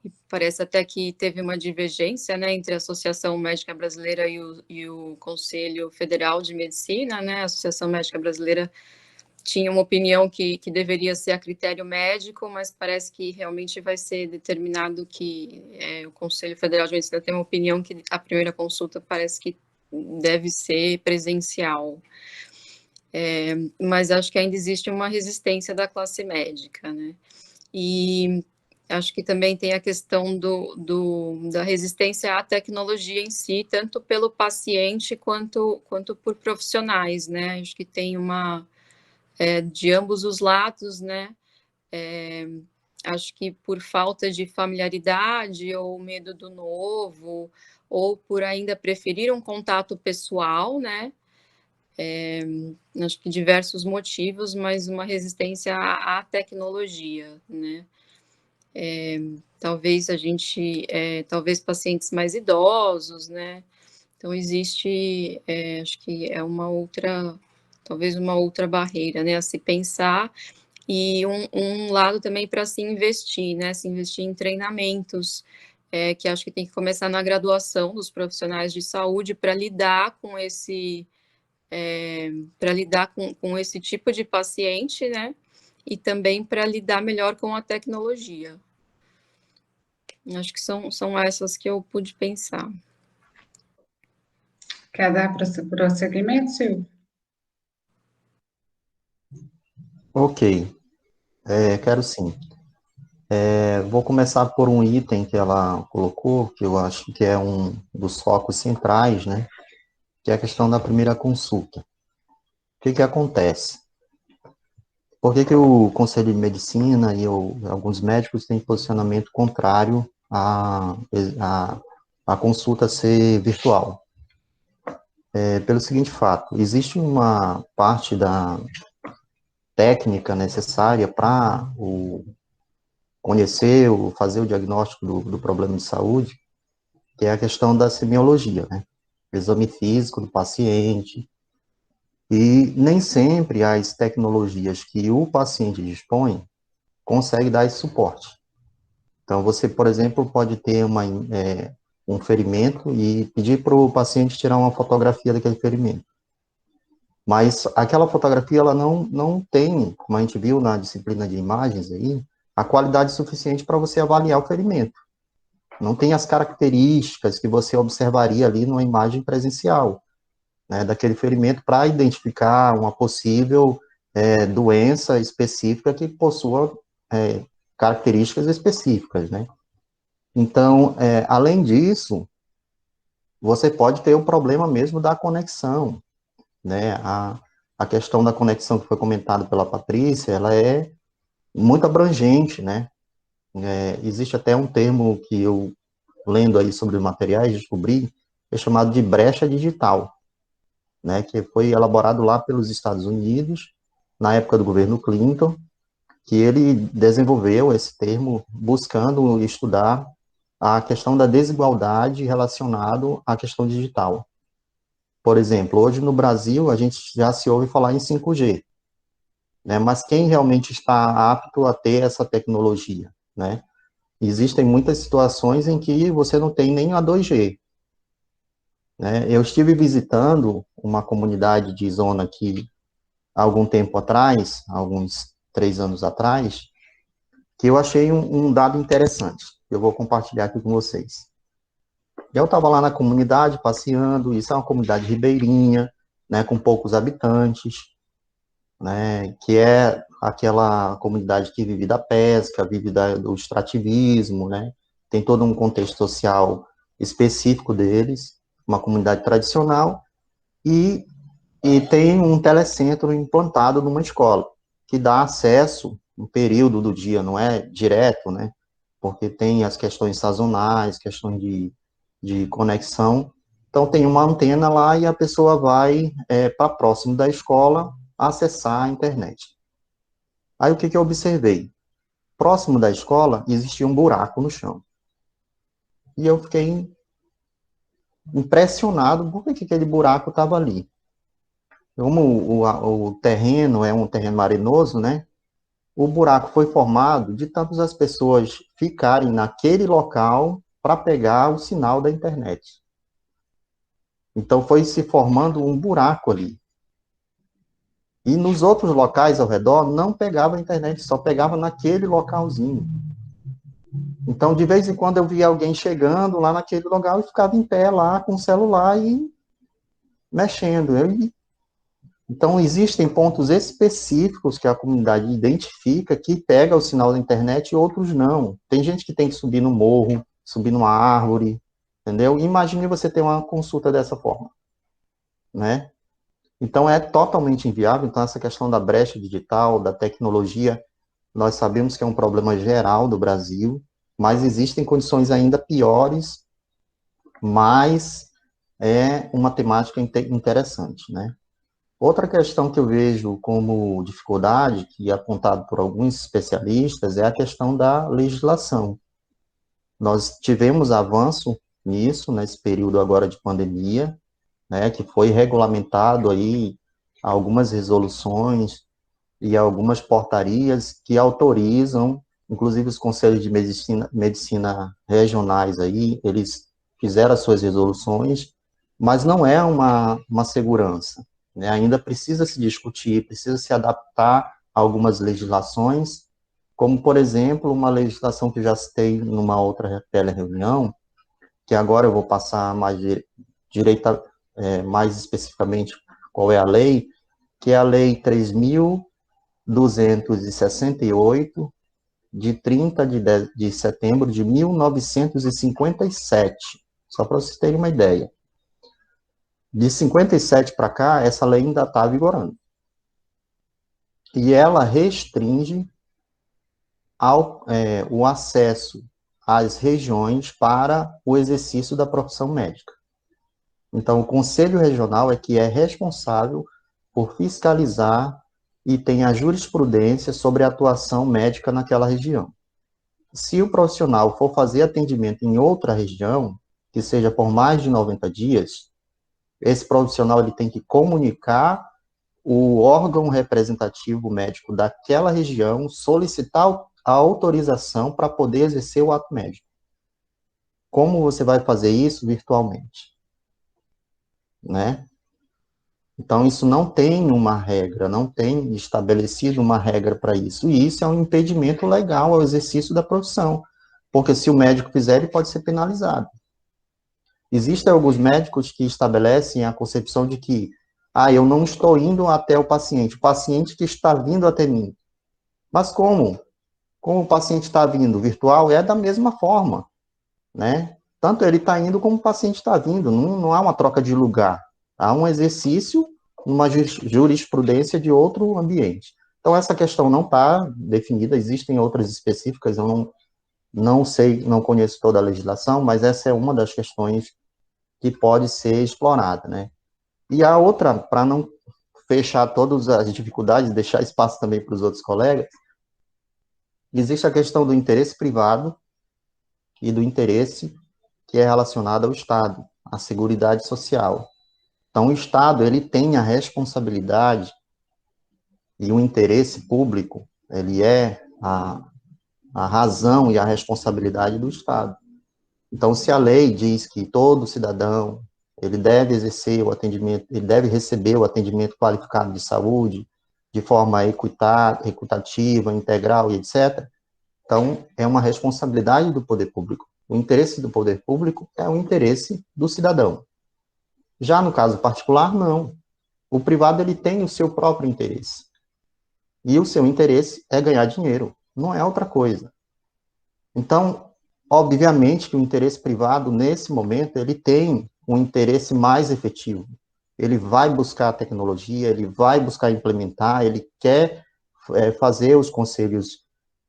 Speaker 5: e parece até que teve uma divergência, né, entre a Associação Médica Brasileira e o Conselho Federal de Medicina, né. A Associação Médica Brasileira tinha uma opinião que deveria ser a critério médico, mas parece que realmente vai ser determinado que o Conselho Federal de Medicina tem uma opinião que a primeira consulta parece que deve ser presencial. Mas acho que ainda existe uma resistência da classe médica, né. E acho que também tem a questão da resistência à tecnologia em si, tanto pelo paciente quanto por profissionais, né. Acho que tem de ambos os lados, né. Acho que por falta de familiaridade ou medo do novo, ou por ainda preferir um contato pessoal, né. Acho que diversos motivos, mas uma resistência à tecnologia, né. Talvez talvez pacientes mais idosos, né. Então existe, acho que é talvez uma outra barreira, né, a se pensar, e um lado também para se investir, né, se investir em treinamentos, que acho que tem que começar na graduação dos profissionais de saúde para lidar com esse tipo de paciente, né, e também para lidar melhor com a tecnologia. Acho que são essas que eu pude pensar.
Speaker 2: Quer dar prosseguimento, Silvio?
Speaker 8: Ok, quero sim. Vou começar por um item que ela colocou, que eu acho que é um dos focos centrais, né? Que é a questão da primeira consulta. O que acontece? Por que o Conselho de Medicina e alguns médicos têm posicionamento contrário à consulta ser virtual? Pelo seguinte fato, existe uma parte da técnica necessária para conhecer ou fazer o diagnóstico do problema de saúde, que é a questão da semiologia, né? O exame físico do paciente, e nem sempre as tecnologias que o paciente dispõe conseguem dar esse suporte. Então, você, por exemplo, pode ter um ferimento e pedir para o paciente tirar uma fotografia daquele ferimento. Mas aquela fotografia, ela não tem, como a gente viu na disciplina de imagens aí, a qualidade suficiente para você avaliar o ferimento. Não tem as características que você observaria ali numa imagem presencial, né, daquele ferimento, para identificar uma possível doença específica que possua características específicas, né? Então, além disso, você pode ter o problema mesmo da conexão, né? A a questão da conexão que foi comentada pela Patrícia, ela é muito abrangente, né? Existe até um termo que eu, lendo aí sobre os materiais, descobri, é chamado de brecha digital, né? Que foi elaborado lá pelos Estados Unidos, na época do governo Clinton, que ele desenvolveu esse termo buscando estudar a questão da desigualdade relacionada à questão digital. Por exemplo, hoje no Brasil, a gente já se ouve falar em 5G, né? Mas quem realmente está apto a ter essa tecnologia, né? Existem muitas situações em que você não tem nem a 2G, né? Eu estive visitando uma comunidade de zona aqui há algum tempo atrás, alguns 3 anos atrás, que eu achei um dado interessante. Eu vou compartilhar aqui com vocês. Eu estava lá na comunidade passeando, isso é uma comunidade ribeirinha, né, com poucos habitantes, né, que é aquela comunidade que vive da pesca, vive do extrativismo, né, tem todo um contexto social específico deles, uma comunidade tradicional, e tem um telecentro implantado numa escola, que dá acesso, um período do dia, não é direto, né, porque tem as questões sazonais, questões de conexão. Então, tem uma antena lá e a pessoa vai para próximo da escola acessar a internet. Aí, o que eu observei? Próximo da escola, existia um buraco no chão. E eu fiquei impressionado por que aquele buraco estava ali. Como o terreno é um terreno arenoso, né? O buraco foi formado de tantas as pessoas ficarem naquele local para pegar o sinal da internet. Então, foi se formando um buraco ali. E nos outros locais ao redor, não pegava a internet, só pegava naquele localzinho. Então, de vez em quando, eu via alguém chegando lá naquele local e ficava em pé lá com o celular e mexendo. Então, existem pontos específicos que a comunidade identifica que pega o sinal da internet e outros não. Tem gente que tem que subir no morro, subir numa árvore, entendeu? Imagine você ter uma consulta dessa forma, né? Então, é totalmente inviável. Então, essa questão da brecha digital, da tecnologia, nós sabemos que é um problema geral do Brasil, mas existem condições ainda piores, mas é uma temática interessante, né? Outra questão que eu vejo como dificuldade, que é apontado por alguns especialistas, é a questão da legislação. Nós tivemos avanço nisso, nesse período agora de pandemia, né, que foi regulamentado aí algumas resoluções e algumas portarias que autorizam, inclusive os conselhos de medicina regionais aí, eles fizeram as suas resoluções, mas não é uma segurança, né? Ainda precisa se discutir, precisa se adaptar a algumas legislações, como, por exemplo, uma legislação que eu já citei numa outra tele-reunião, que agora eu vou passar mais mais especificamente qual é a lei, que é a Lei 3.268, de 30 de setembro de 1957, só para vocês terem uma ideia. De 57 para cá, essa lei ainda está vigorando. E ela restringe o acesso às regiões para o exercício da profissão médica. Então, o Conselho Regional é que é responsável por fiscalizar e tem a jurisprudência sobre a atuação médica naquela região. Se o profissional for fazer atendimento em outra região, que seja por mais de 90 dias, esse profissional ele tem que comunicar o órgão representativo médico daquela região, solicitar a autorização para poder exercer o ato médico. Como você vai fazer isso virtualmente? Né? Então, isso não tem uma regra, não tem estabelecido uma regra para isso. E isso é um impedimento legal ao exercício da profissão, porque se o médico fizer, ele pode ser penalizado. Existem alguns médicos que estabelecem a concepção de que, eu não estou indo até o paciente que está vindo até mim. Mas como? Como o paciente está vindo virtual, é da mesma forma, né? Tanto ele está indo como o paciente está vindo, não há uma troca de lugar. Há um exercício numa jurisprudência de outro ambiente. Então, essa questão não está definida, existem outras específicas, eu não sei, não conheço toda a legislação, mas essa é uma das questões que pode ser explorada, né? E a outra, para não fechar todas as dificuldades, deixar espaço também para os outros colegas, existe a questão do interesse privado e do interesse que é relacionado ao Estado, à Seguridade Social. Então, o Estado, ele tem a responsabilidade e o interesse público, ele é a razão e a responsabilidade do Estado. Então, se a lei diz que todo cidadão, ele deve exercer o atendimento, ele deve receber o atendimento qualificado de saúde, de forma equitativa, integral e etc., então, é uma responsabilidade do poder público. O interesse do poder público é o interesse do cidadão. Já no caso particular, não. O privado, ele tem o seu próprio interesse. E o seu interesse é ganhar dinheiro, não é outra coisa. Então, obviamente que o interesse privado, nesse momento, ele tem um interesse mais efetivo. Ele vai buscar a tecnologia, ele vai buscar implementar, ele quer fazer os conselhos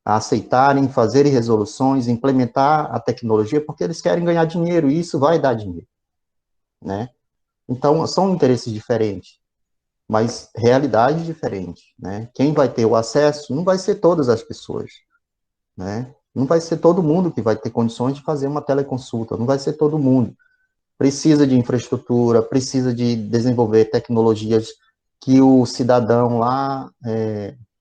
Speaker 8: aceitarem, fazerem resoluções, implementar a tecnologia, porque eles querem ganhar dinheiro, e isso vai dar dinheiro, né? Então, são interesses diferentes, mas realidade diferente, né? Quem vai ter o acesso não vai ser todas as pessoas, né? Não vai ser todo mundo que vai ter condições de fazer uma teleconsulta, não vai ser todo mundo. Precisa de infraestrutura, precisa de desenvolver tecnologias que o cidadão lá,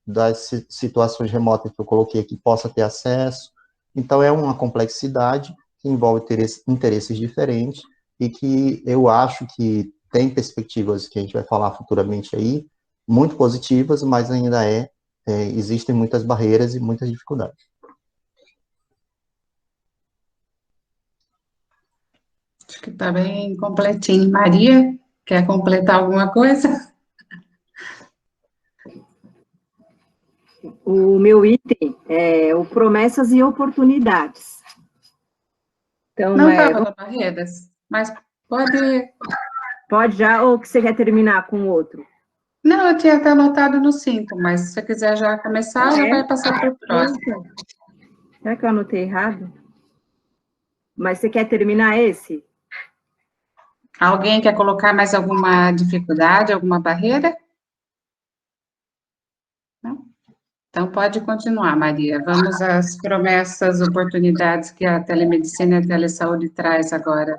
Speaker 8: das situações remotas que eu coloquei aqui, possa ter acesso. Então, é uma complexidade que envolve interesses diferentes e que eu acho que tem perspectivas que a gente vai falar futuramente aí, muito positivas, mas ainda existem muitas barreiras e muitas dificuldades.
Speaker 2: Acho que está bem completinho. Maria, quer completar alguma coisa?
Speaker 9: O meu item é o promessas e oportunidades. Então,
Speaker 2: não estava no Barreiras, mas pode...
Speaker 9: Pode já, ou que você quer terminar com outro?
Speaker 2: Não, eu tinha até anotado no 5, mas se você quiser já começar, já vai passar para o próximo.
Speaker 9: Será que eu anotei errado? Mas você quer terminar esse?
Speaker 2: Alguém quer colocar mais alguma dificuldade, alguma barreira? Não? Então, pode continuar, Maria. Vamos às promessas, oportunidades que a telemedicina e a telesaúde traz agora.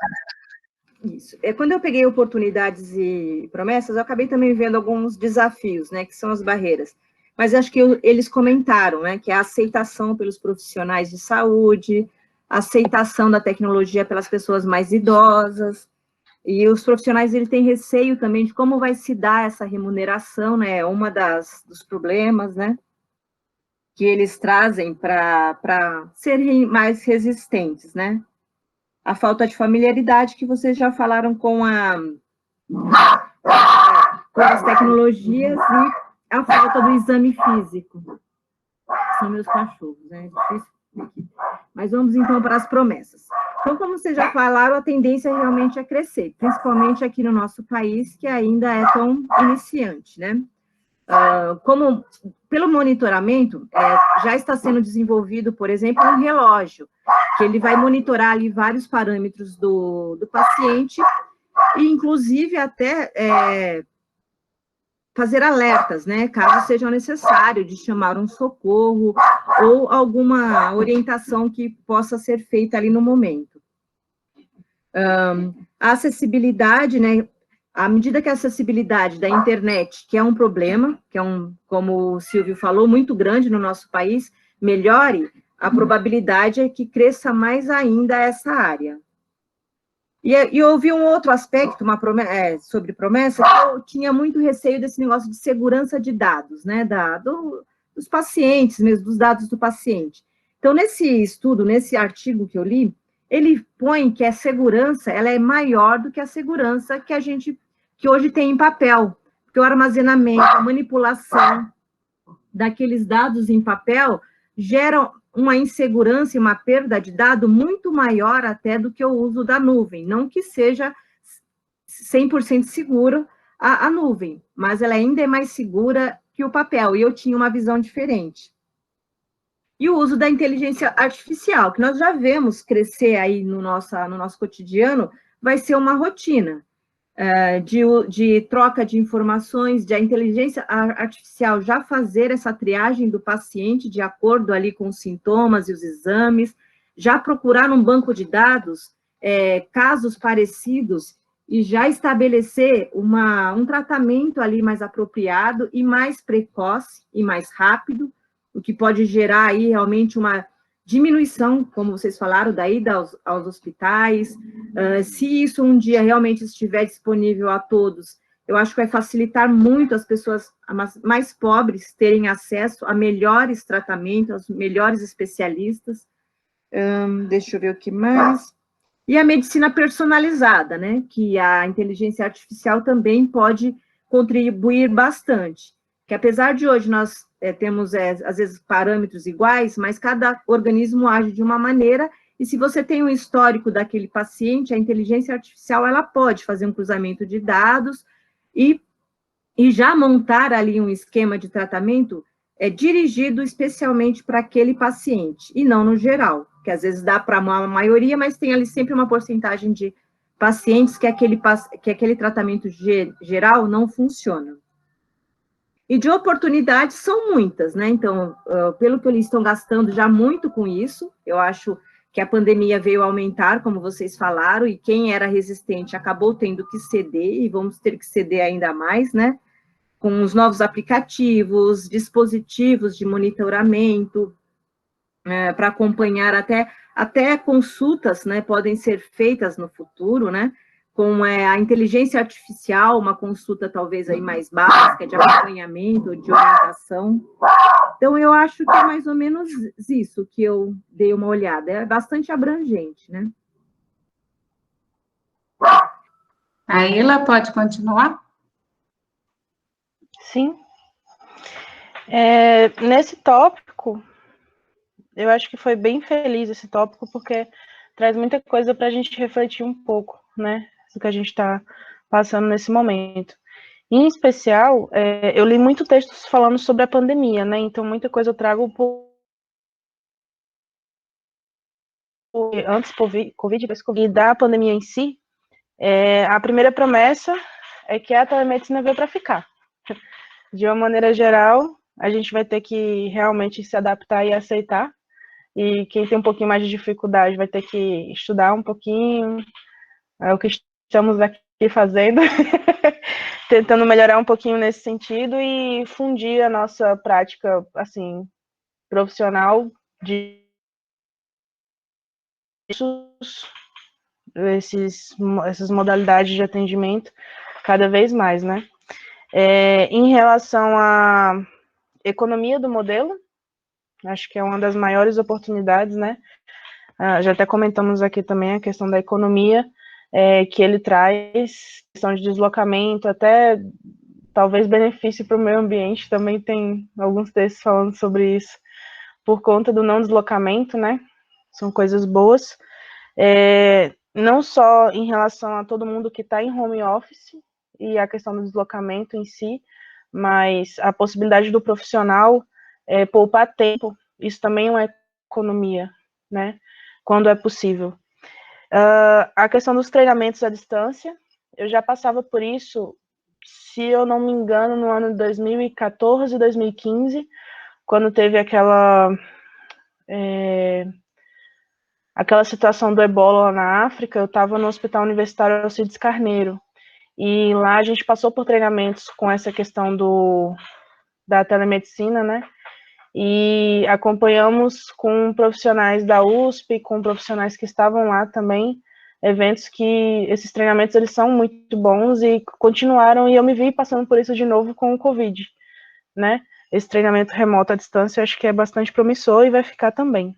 Speaker 9: Isso. Quando eu peguei oportunidades e promessas, eu acabei também vendo alguns desafios, né, que são as barreiras. Mas acho que eles comentaram, né, que é a aceitação pelos profissionais de saúde, a aceitação da tecnologia pelas pessoas mais idosas, e os profissionais, eles têm receio também de como vai se dar essa remuneração, né, é uma dos problemas, né, que eles trazem para serem mais resistentes, né. A falta de familiaridade que vocês já falaram com as tecnologias e a falta do exame físico. São meus cachorros, né? É difícil. Mas vamos, então, para as promessas. Então, como vocês já falaram, a tendência realmente é crescer, principalmente aqui no nosso país, que ainda é tão iniciante, né? Pelo monitoramento, já está sendo desenvolvido, por exemplo, um relógio, que ele vai monitorar ali vários parâmetros do paciente, e inclusive até fazer alertas, né, caso seja necessário de chamar um socorro, ou alguma orientação que possa ser feita ali no momento. A acessibilidade, né, à medida que a acessibilidade da internet, que é um problema, que é como o Silvio falou, muito grande no nosso país, melhore, a probabilidade é que cresça mais ainda essa área. E houve um outro aspecto, sobre promessa, que eu tinha muito receio desse negócio de segurança de dados, né, dos pacientes mesmo, dos dados do paciente. Então, nesse estudo, nesse artigo que eu li, ele põe que a segurança, ela é maior do que a segurança que hoje tem em papel, porque o armazenamento, a manipulação daqueles dados em papel geram uma insegurança e uma perda de dado muito maior até do que o uso da nuvem, não que seja 100% seguro a nuvem, mas ela ainda é mais segura que o papel, e eu tinha uma visão diferente. E o uso da inteligência artificial, que nós já vemos crescer aí no nosso cotidiano, vai ser uma rotina de troca de informações, de a inteligência artificial já fazer essa triagem do paciente de acordo ali com os sintomas e os exames, já procurar num banco de dados casos parecidos e já estabelecer um tratamento ali mais apropriado e mais precoce e mais rápido, o que pode gerar aí realmente uma diminuição, como vocês falaram, da ida aos hospitais. Se isso um dia realmente estiver disponível a todos, eu acho que vai facilitar muito as pessoas mais pobres terem acesso a melhores tratamentos, aos melhores especialistas. Deixa eu ver o que mais. E a medicina personalizada, né? Que a inteligência artificial também pode contribuir bastante. Que apesar de hoje nós temos, às vezes, parâmetros iguais, mas cada organismo age de uma maneira, e se você tem um histórico daquele paciente, a inteligência artificial, ela pode fazer um cruzamento de dados e já montar ali um esquema de tratamento dirigido especialmente para aquele paciente, e não no geral, que às vezes dá para uma maioria, mas tem ali sempre uma porcentagem de pacientes que aquele tratamento geral não funciona. E de oportunidades são muitas, né? Então, pelo que eles estão gastando já muito com isso, eu acho que a pandemia veio aumentar, como vocês falaram, e quem era resistente acabou tendo que ceder, e vamos ter que ceder ainda mais, né? Com os novos aplicativos, dispositivos de monitoramento, para acompanhar até consultas, né? Podem ser feitas no futuro, né? Com a inteligência artificial, uma consulta talvez aí mais básica, de acompanhamento, de orientação. Então, eu acho que é mais ou menos isso que eu dei uma olhada. É bastante abrangente, né?
Speaker 2: A Ila pode continuar?
Speaker 7: Sim. Nesse tópico, eu acho que foi bem feliz esse tópico, porque traz muita coisa para a gente refletir um pouco, né? Do que a gente está passando nesse momento. Em especial, eu li muito textos falando sobre a pandemia, né? Então, muita coisa eu trago antes Covid, depois Covid, e da pandemia em si. A primeira promessa é que a telemedicina veio para ficar. De uma maneira geral, a gente vai ter que realmente se adaptar e aceitar. E quem tem um pouquinho mais de dificuldade vai ter que estudar um pouquinho. É o que estamos aqui fazendo, tentando melhorar um pouquinho nesse sentido e fundir a nossa prática, assim, profissional de essas modalidades de atendimento cada vez mais, né? Em relação à economia do modelo, acho que é uma das maiores oportunidades, né? Já até comentamos aqui também a questão da economia, que ele traz, questão de deslocamento, até talvez benefício para o meio ambiente, também tem alguns textos falando sobre isso, por conta do não deslocamento, né? São coisas boas, não só em relação a todo mundo que está em home office e a questão do deslocamento em si, mas a possibilidade do profissional poupar tempo, isso também é uma economia, né? Quando é possível. A questão dos treinamentos à distância, eu já passava por isso, se eu não me engano, no ano de 2014, 2015, quando teve aquela situação do ebola lá na África. Eu estava no Hospital Universitário Alcides Carneiro, e lá a gente passou por treinamentos com essa questão da telemedicina, né? E acompanhamos com profissionais da USP, com profissionais que estavam lá também, eventos que esses treinamentos eles são muito bons e continuaram, e eu me vi passando por isso de novo com o Covid, né? Esse treinamento remoto à distância eu acho que é bastante promissor e vai ficar também.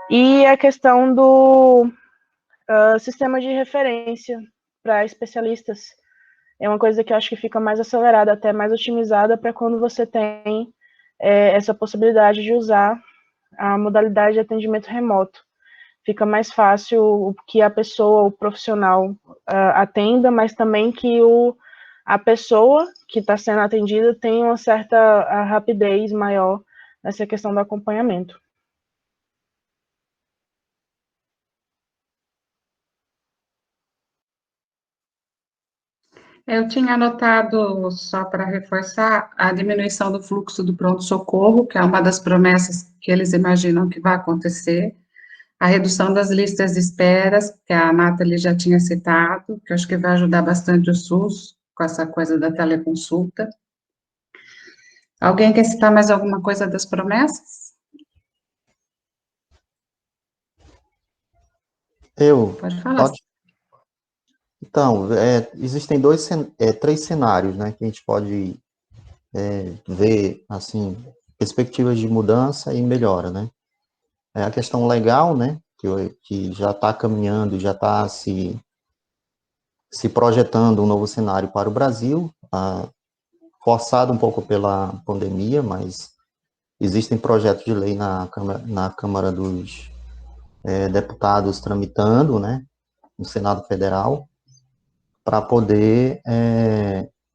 Speaker 7: E a questão do sistema de referência para especialistas é uma coisa que eu acho que fica mais acelerada, até mais otimizada para quando você tem essa possibilidade de usar a modalidade de atendimento remoto. Fica mais fácil que a pessoa, o profissional, atenda, mas também que o a pessoa que está sendo atendida tenha uma certa rapidez maior nessa questão do acompanhamento.
Speaker 2: Eu tinha anotado, só para reforçar, a diminuição do fluxo do pronto-socorro, que é uma das promessas que eles imaginam que vai acontecer, a redução das listas de esperas, que a Nathalie já tinha citado, que eu acho que vai ajudar bastante o SUS, com essa coisa da teleconsulta. Alguém quer citar mais alguma coisa das promessas? Pode falar.
Speaker 8: Então, existem três cenários, né, que a gente pode ver, assim, perspectivas de mudança e melhora, né. A questão legal, né, que já está caminhando, já está se projetando um novo cenário para o Brasil, forçado um pouco pela pandemia, mas existem projetos de lei na Câmara dos Deputados tramitando, né, no Senado Federal, para poder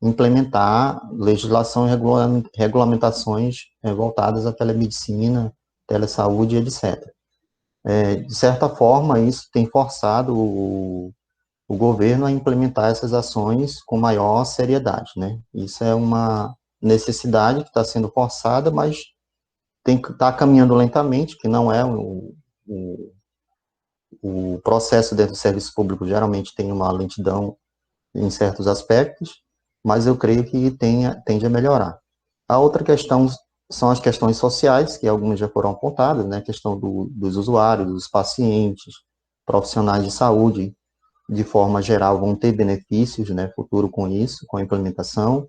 Speaker 8: implementar legislação e regulamentações voltadas à telemedicina, telesaúde, etc. De certa forma, isso tem forçado o governo a implementar essas ações com maior seriedade, né? Isso é uma necessidade que está sendo forçada, mas está caminhando lentamente, que não é o processo dentro do serviço público, geralmente tem uma lentidão em certos aspectos, mas eu creio que tende a melhorar. A outra questão são as questões sociais, que algumas já foram apontadas, né, a questão dos usuários, dos pacientes, profissionais de saúde, de forma geral, vão ter benefícios, né, futuro com isso, com a implementação.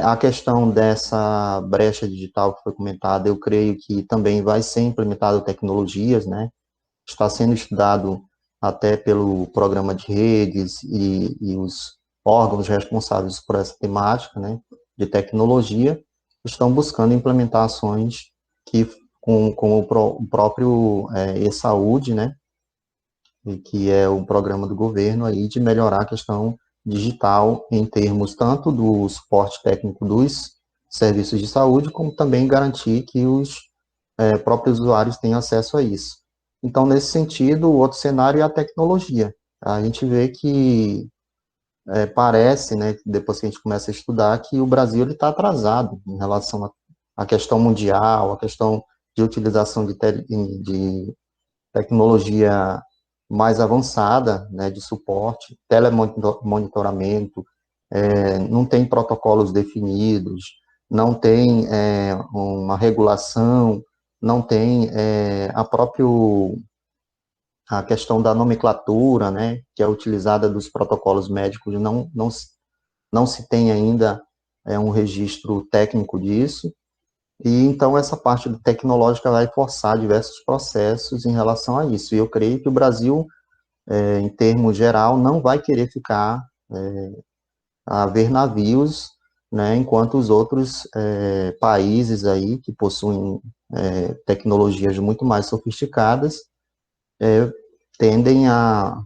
Speaker 8: A questão dessa brecha digital que foi comentada, eu creio que também vai ser implementado tecnologias, né, está sendo estudado até pelo programa de redes e os órgãos responsáveis por essa temática, né, de tecnologia, estão buscando implementar ações que, com o próprio e-saúde, né, que é o programa do governo aí de melhorar a questão digital em termos tanto do suporte técnico dos serviços de saúde, como também garantir que os próprios usuários tenham acesso a isso. Então, nesse sentido, o outro cenário é a tecnologia. A gente vê que parece, né, depois que a gente começa a estudar, que o Brasil está atrasado em relação à questão mundial, à questão de utilização de tecnologia mais avançada, né, de suporte, telemonitoramento, não tem protocolos definidos, não tem uma regulação, não tem a questão da nomenclatura, né, que é utilizada dos protocolos médicos, não se tem ainda um registro técnico disso, e então essa parte tecnológica vai forçar diversos processos em relação a isso, e eu creio que o Brasil, em termos geral, não vai querer ficar a ver navios, né, enquanto os outros países aí que possuem tecnologias muito mais sofisticadas tendem a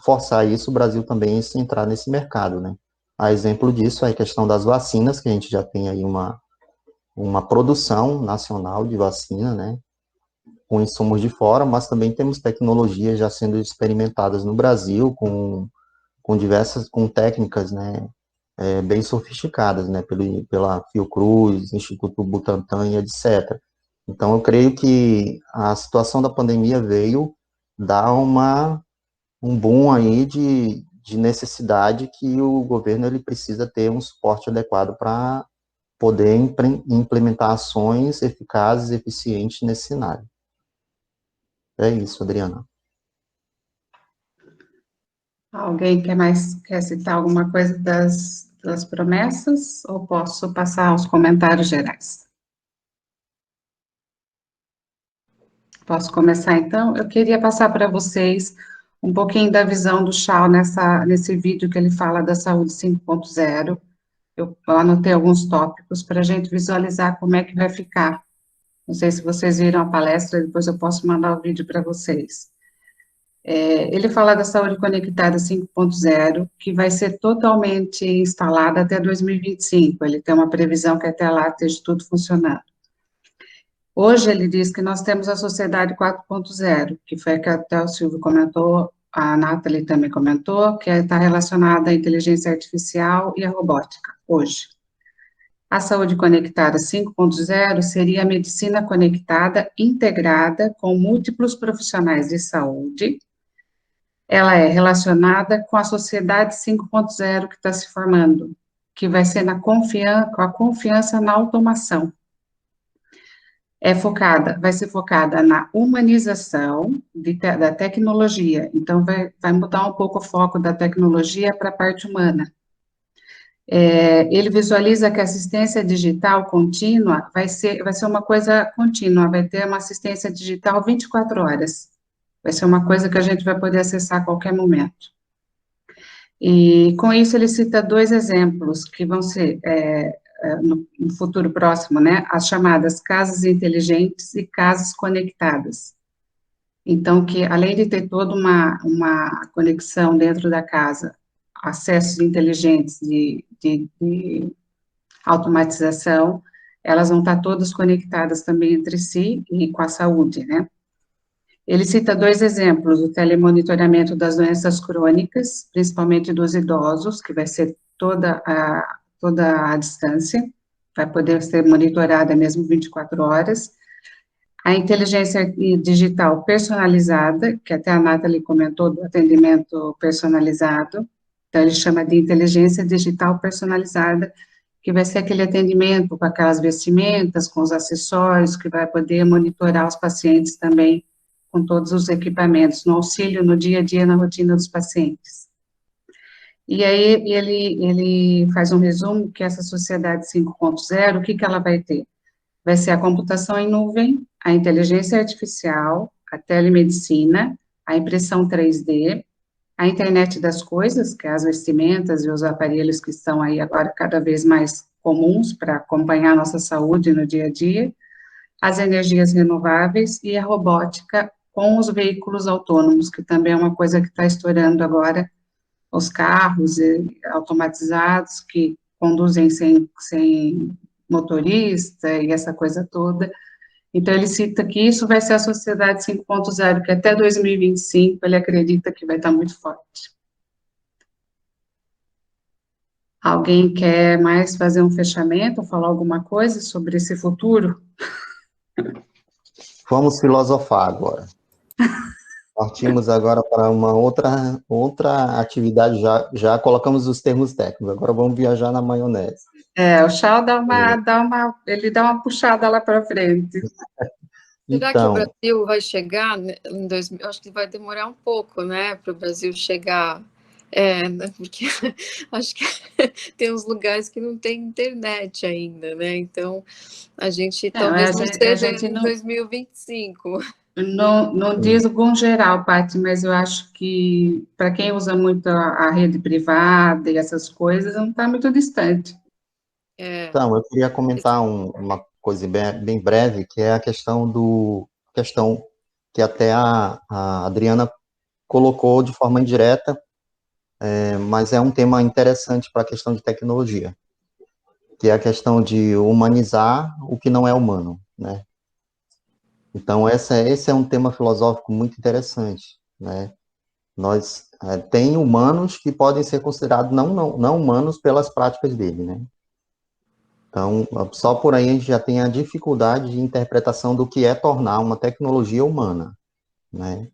Speaker 8: forçar isso, o Brasil também se entrar nesse mercado, né. A exemplo disso é a questão das vacinas, que a gente já tem aí uma produção nacional de vacina, né, com insumos de fora, mas também temos tecnologias já sendo experimentadas no Brasil com técnicas, né, bem sofisticadas, né, pela Fiocruz, Instituto Butantan e etc. Então, eu creio que a situação da pandemia veio dar um boom aí de necessidade que o governo ele precisa ter um suporte adequado para poder implementar ações eficazes e eficientes nesse cenário. É isso, Adriana.
Speaker 2: Alguém quer citar alguma coisa das promessas, ou posso passar aos comentários gerais? Posso começar, então? Eu queria passar para vocês um pouquinho da visão do Chao nesse vídeo que ele fala da saúde 5.0. Eu anotei alguns tópicos para a gente visualizar como é que vai ficar. Não sei se vocês viram a palestra, depois eu posso mandar o vídeo para vocês. Ele fala da saúde conectada 5.0, que vai ser totalmente instalada até 2025. Ele tem uma previsão que até lá esteja tudo funcionando. Hoje ele diz que nós temos a sociedade 4.0, que foi que até o Silvio comentou, a Nathalie também comentou, que está relacionada à inteligência artificial e à robótica, hoje. A saúde conectada 5.0 seria a medicina conectada, integrada com múltiplos profissionais de saúde. Ela é relacionada com a sociedade 5.0 que está se formando, que vai ser com a confiança na automação. Vai ser focada na humanização da tecnologia, então vai mudar um pouco o foco da tecnologia para a parte humana. Ele visualiza que a assistência digital contínua vai ser uma coisa contínua, vai ter uma assistência digital 24 horas, vai ser uma coisa que a gente vai poder acessar a qualquer momento. E com isso ele cita 2 exemplos, que vão ser, no futuro próximo, né, as chamadas casas inteligentes e casas conectadas. Então, que além de ter toda uma conexão dentro da casa, acessos inteligentes de automatização, elas vão estar todas conectadas também entre si e com a saúde, né? Ele cita 2 exemplos, o telemonitoramento das doenças crônicas, principalmente dos idosos, que vai ser toda a distância, vai poder ser monitorada mesmo 24 horas. A inteligência digital personalizada, que até a Nathalie comentou do atendimento personalizado, então ele chama de inteligência digital personalizada, que vai ser aquele atendimento com aquelas vestimentas, com os acessórios, que vai poder monitorar os pacientes também com todos os equipamentos, no auxílio no dia a dia, na rotina dos pacientes. E aí ele faz um resumo que essa sociedade 5.0, o que ela vai ter? Vai ser a computação em nuvem, a inteligência artificial, a telemedicina, a impressão 3D, a internet das coisas, que é as vestimentas e os aparelhos que estão aí agora cada vez mais comuns para acompanhar a nossa saúde no dia a dia, as energias renováveis e a robótica com os veículos autônomos, que também é uma coisa que está estourando agora, os carros automatizados que conduzem sem motorista e essa coisa toda. Então, ele cita que isso vai ser a sociedade 5.0, que até 2025 ele acredita que vai estar muito forte. Alguém quer mais fazer um fechamento, falar alguma coisa sobre esse futuro?
Speaker 8: Vamos filosofar agora. Partimos agora para uma outra atividade, já colocamos os termos técnicos, agora vamos viajar na maionese.
Speaker 2: O Chal ele dá uma puxada lá para frente.
Speaker 5: Será que o Brasil vai chegar em 2000? Acho que vai demorar um pouco, né, para o Brasil chegar, porque acho que tem uns lugares que não tem internet ainda, né, então a gente talvez não seja em 2025.
Speaker 2: Não diz com geral, Paty, mas eu acho que para quem usa muito a rede privada e essas coisas, não está muito distante.
Speaker 8: Então, eu queria comentar uma coisa bem breve, que é a questão que até a Adriana colocou de forma indireta, mas é um tema interessante para a questão de tecnologia, que é a questão de humanizar o que não é humano, né? Então, esse é um tema filosófico muito interessante, né? Tem humanos que podem ser considerados não humanos pelas práticas dele, né? Então, só por aí a gente já tem a dificuldade de interpretação do que é tornar uma tecnologia humana, né?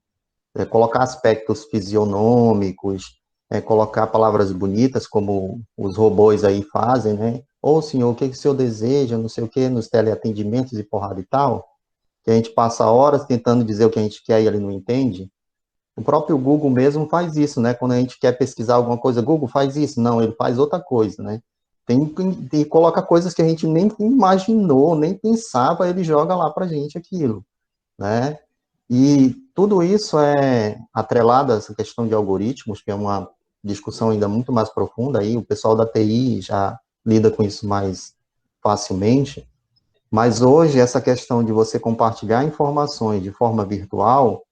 Speaker 8: Colocar aspectos fisionômicos, colocar palavras bonitas, como os robôs aí fazem, né? Ô, senhor, o que o senhor deseja, não sei o quê, nos teleatendimentos e porrada e tal, que a gente passa horas tentando dizer o que a gente quer e ele não entende. O próprio Google mesmo faz isso, né? Quando a gente quer pesquisar alguma coisa, Google faz isso, não, ele faz outra coisa, né? E coloca coisas que a gente nem imaginou, nem pensava, ele joga lá pra gente aquilo, né? E tudo isso é atrelado a essa questão de algoritmos, que é uma discussão ainda muito mais profunda, aí o pessoal da TI já lida com isso mais facilmente, mas hoje essa questão de você compartilhar informações de forma virtual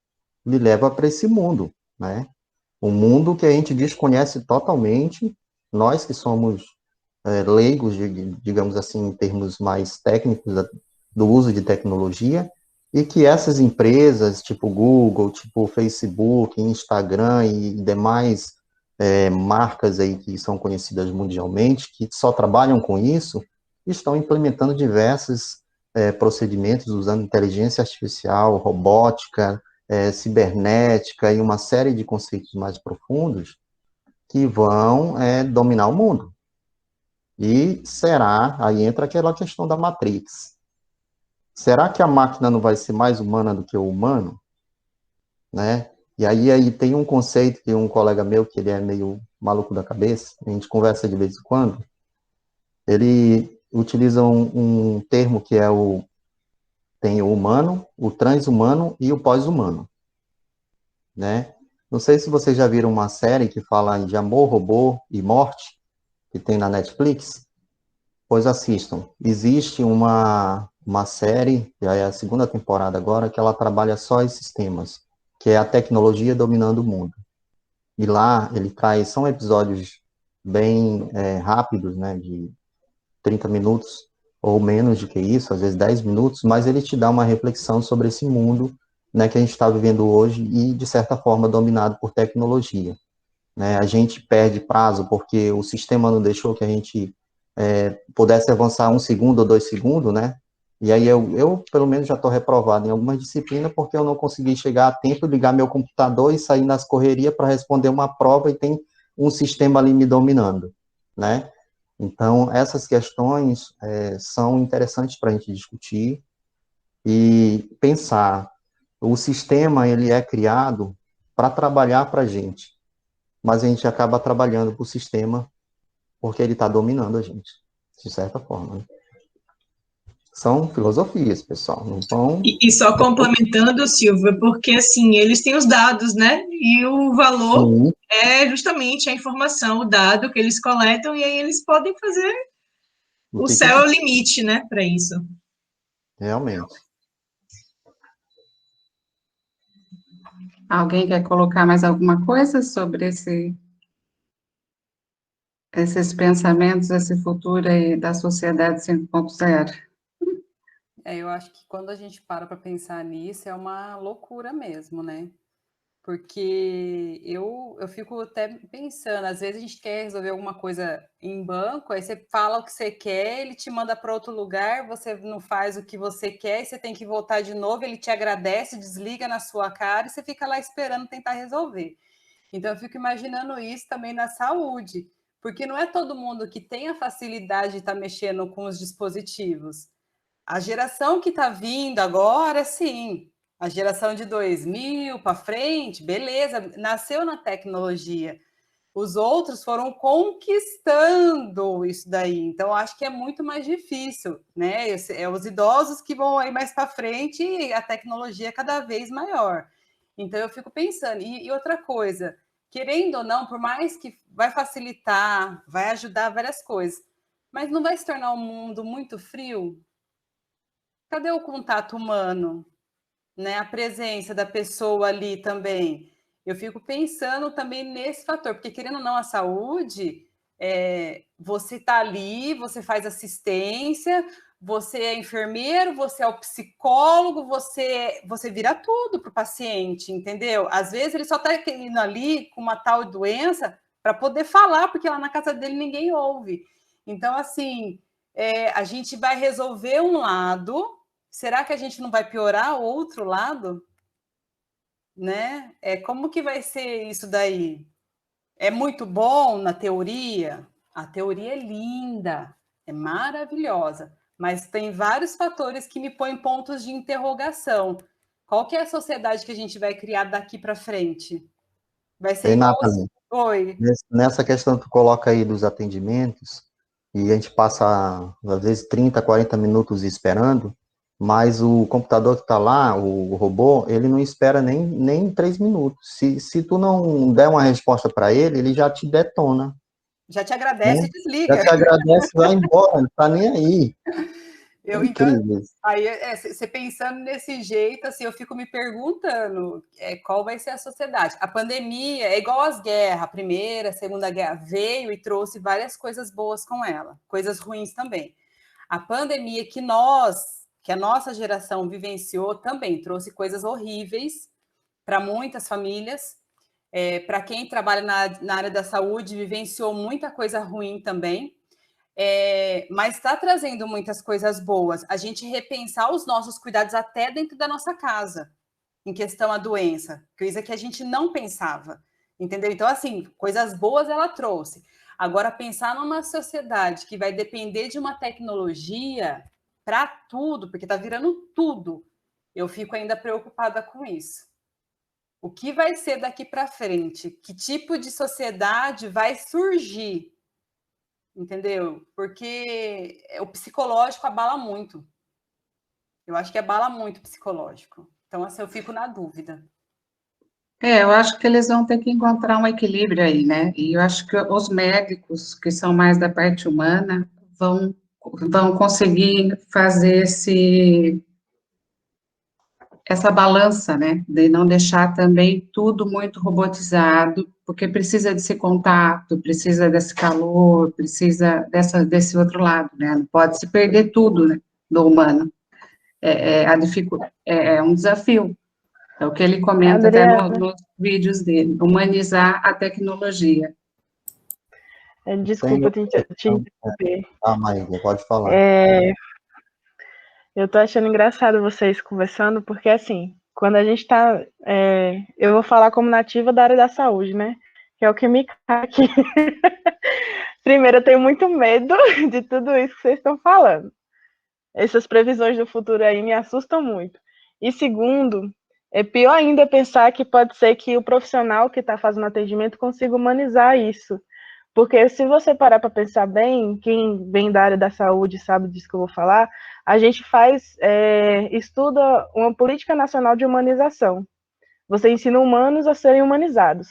Speaker 8: lhe leva para esse mundo, né? Um mundo que a gente desconhece totalmente, nós que somos leigos, digamos assim, em termos mais técnicos do uso de tecnologia, e que essas empresas, tipo Google, tipo Facebook, Instagram e demais marcas aí que são conhecidas mundialmente, que só trabalham com isso, estão implementando diversos procedimentos usando inteligência artificial, robótica, cibernética e uma série de conceitos mais profundos que vão dominar o mundo. E aí entra aquela questão da Matrix. Será que a máquina não vai ser mais humana do que o humano? Né? E aí tem um conceito que um colega meu, que ele é meio maluco da cabeça, a gente conversa de vez em quando, ele utiliza um termo que tem o humano, o transhumano e o pós-humano, né? Não sei se vocês já viram uma série que fala de amor, robô e morte, que tem na Netflix, pois assistam. Existe uma série, já é a segunda temporada agora, que ela trabalha só esses temas, que é a tecnologia dominando o mundo. E lá são episódios bem rápidos, né, de 30 minutos, ou menos do que isso, às vezes 10 minutos, mas ele te dá uma reflexão sobre esse mundo, né, que a gente está vivendo hoje e, de certa forma, dominado por tecnologia. Né? A gente perde prazo porque o sistema não deixou que a gente pudesse avançar 1 segundo ou 2 segundos, né? E aí eu pelo menos, já estou reprovado em algumas disciplinas porque eu não consegui chegar a tempo, ligar meu computador e sair nas correrias para responder uma prova e tem um sistema ali me dominando, né? Então, essas questões são interessantes para a gente discutir e pensar. O sistema, ele é criado para trabalhar para a gente, mas a gente acaba trabalhando para o sistema porque ele está dominando a gente, de certa forma. Né? São filosofias, pessoal. Não vão...
Speaker 6: E só complementando, Silvia, porque assim, eles têm os dados, né? E o valor é justamente a informação, o dado que eles coletam, e aí eles podem fazer o céu é o limite, né, para isso.
Speaker 8: Realmente.
Speaker 2: Alguém quer colocar mais alguma coisa sobre esses pensamentos, esse futuro aí da sociedade 5.0?
Speaker 3: Eu acho que quando a gente para pensar nisso, é uma loucura mesmo, né? Porque eu fico até pensando, às vezes a gente quer resolver alguma coisa em banco, aí você fala o que você quer, ele te manda para outro lugar, você não faz o que você quer, e você tem que voltar de novo, ele te agradece, desliga na sua cara, e você fica lá esperando tentar resolver. Então, eu fico imaginando isso também na saúde, porque não é todo mundo que tem a facilidade de estar mexendo com os dispositivos. A geração que está vindo agora, sim, a geração de 2000 para frente, beleza, nasceu na tecnologia. Os outros foram conquistando isso daí. Então, acho que é muito mais difícil, né? É os idosos que vão aí mais para frente e a tecnologia é cada vez maior. Então, eu fico pensando. E outra coisa, querendo ou não, por mais que vai facilitar, vai ajudar várias coisas, mas não vai se tornar um mundo muito frio? Cadê o contato humano? Né, a presença da pessoa ali também. Eu fico pensando também nesse fator, porque querendo ou não, a saúde, você está ali, você faz assistência, você é enfermeiro, você é o psicólogo, você vira tudo para o paciente, entendeu? Às vezes ele só está indo ali com uma tal doença para poder falar, porque lá na casa dele ninguém ouve. Então, assim, a gente vai resolver um lado. Será que a gente não vai piorar o outro lado? Né? Como que vai ser isso daí? É muito bom na teoria? A teoria é linda, é maravilhosa, mas tem vários fatores que me põem pontos de interrogação. Qual que é a sociedade que a gente vai criar daqui para frente? Vai ser igual...
Speaker 8: Oi. Nessa questão que tu coloca aí dos atendimentos, e a gente passa, às vezes, 30, 40 minutos esperando, mas o computador que está lá, o robô, ele não espera nem 3 minutos. Se tu não der uma resposta para ele, ele já te detona.
Speaker 3: Já te agradece, né? E desliga.
Speaker 8: Já te agradece e vai embora, não está nem aí. Incrível.
Speaker 3: Aí, você pensando nesse jeito, assim, eu fico me perguntando qual vai ser a sociedade. A pandemia é igual às guerras, a primeira, a segunda guerra veio e trouxe várias coisas boas com ela, coisas ruins também. A pandemia que a nossa geração vivenciou também trouxe coisas horríveis para muitas famílias. Para quem trabalha na área da saúde, vivenciou muita coisa ruim também. Mas está trazendo muitas coisas boas. A gente repensar os nossos cuidados até dentro da nossa casa, em questão à doença, coisa que a gente não pensava, entendeu? Então, assim, coisas boas ela trouxe. Agora, pensar numa sociedade que vai depender de uma tecnologia para tudo, porque está virando tudo, eu fico ainda preocupada com isso. O que vai ser daqui para frente? Que tipo de sociedade vai surgir? Entendeu? Porque o psicológico abala muito. Eu acho que abala muito o psicológico. Então, assim, eu fico na dúvida.
Speaker 2: Eu acho que eles vão ter que encontrar um equilíbrio aí, né? E eu acho que os médicos, que são mais da parte humana, vão conseguir fazer essa balança, né? De não deixar também tudo muito robotizado, porque precisa desse contato, precisa desse calor, precisa desse outro lado, né? Não pode se perder tudo, né, do humano. É um desafio. É o que ele comenta até nos vídeos dele, humanizar a tecnologia.
Speaker 7: Desculpa te interromper.
Speaker 8: Maíra, pode falar.
Speaker 7: Eu tô achando engraçado vocês conversando, porque assim, quando a gente tá... eu vou falar como nativa da área da saúde, né? Que é o que me cai aqui. Primeiro, eu tenho muito medo de tudo isso que vocês estão falando. Essas previsões do futuro aí me assustam muito. E segundo, é pior ainda pensar que pode ser que o profissional que está fazendo atendimento consiga humanizar isso. Porque se você parar para pensar bem, quem vem da área da saúde sabe disso que eu vou falar, a gente estuda uma política nacional de humanização. Você ensina humanos a serem humanizados.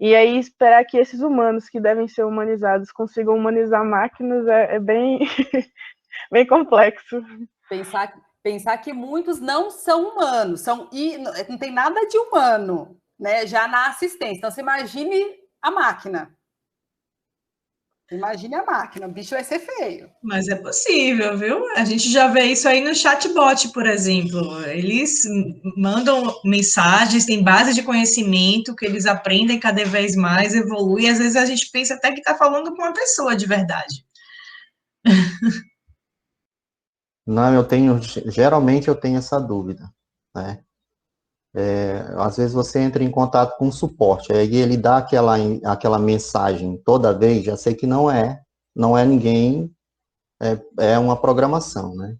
Speaker 7: E aí esperar que esses humanos que devem ser humanizados consigam humanizar máquinas é bem, bem complexo.
Speaker 3: Pensar que muitos não são humanos, não tem nada de humano, né? Já na assistência. Então, você imagine a máquina. Imagine a máquina, o bicho vai ser feio.
Speaker 6: Mas é possível, viu? A gente já vê isso aí no chatbot, por exemplo. Eles mandam mensagens, tem base de conhecimento que eles aprendem cada vez mais, evolui. Às vezes a gente pensa até que está falando com uma pessoa de verdade.
Speaker 8: Não, geralmente eu tenho essa dúvida, né? Às vezes você entra em contato com o suporte, aí ele dá aquela mensagem toda vez, já sei que não é ninguém, é uma programação, né?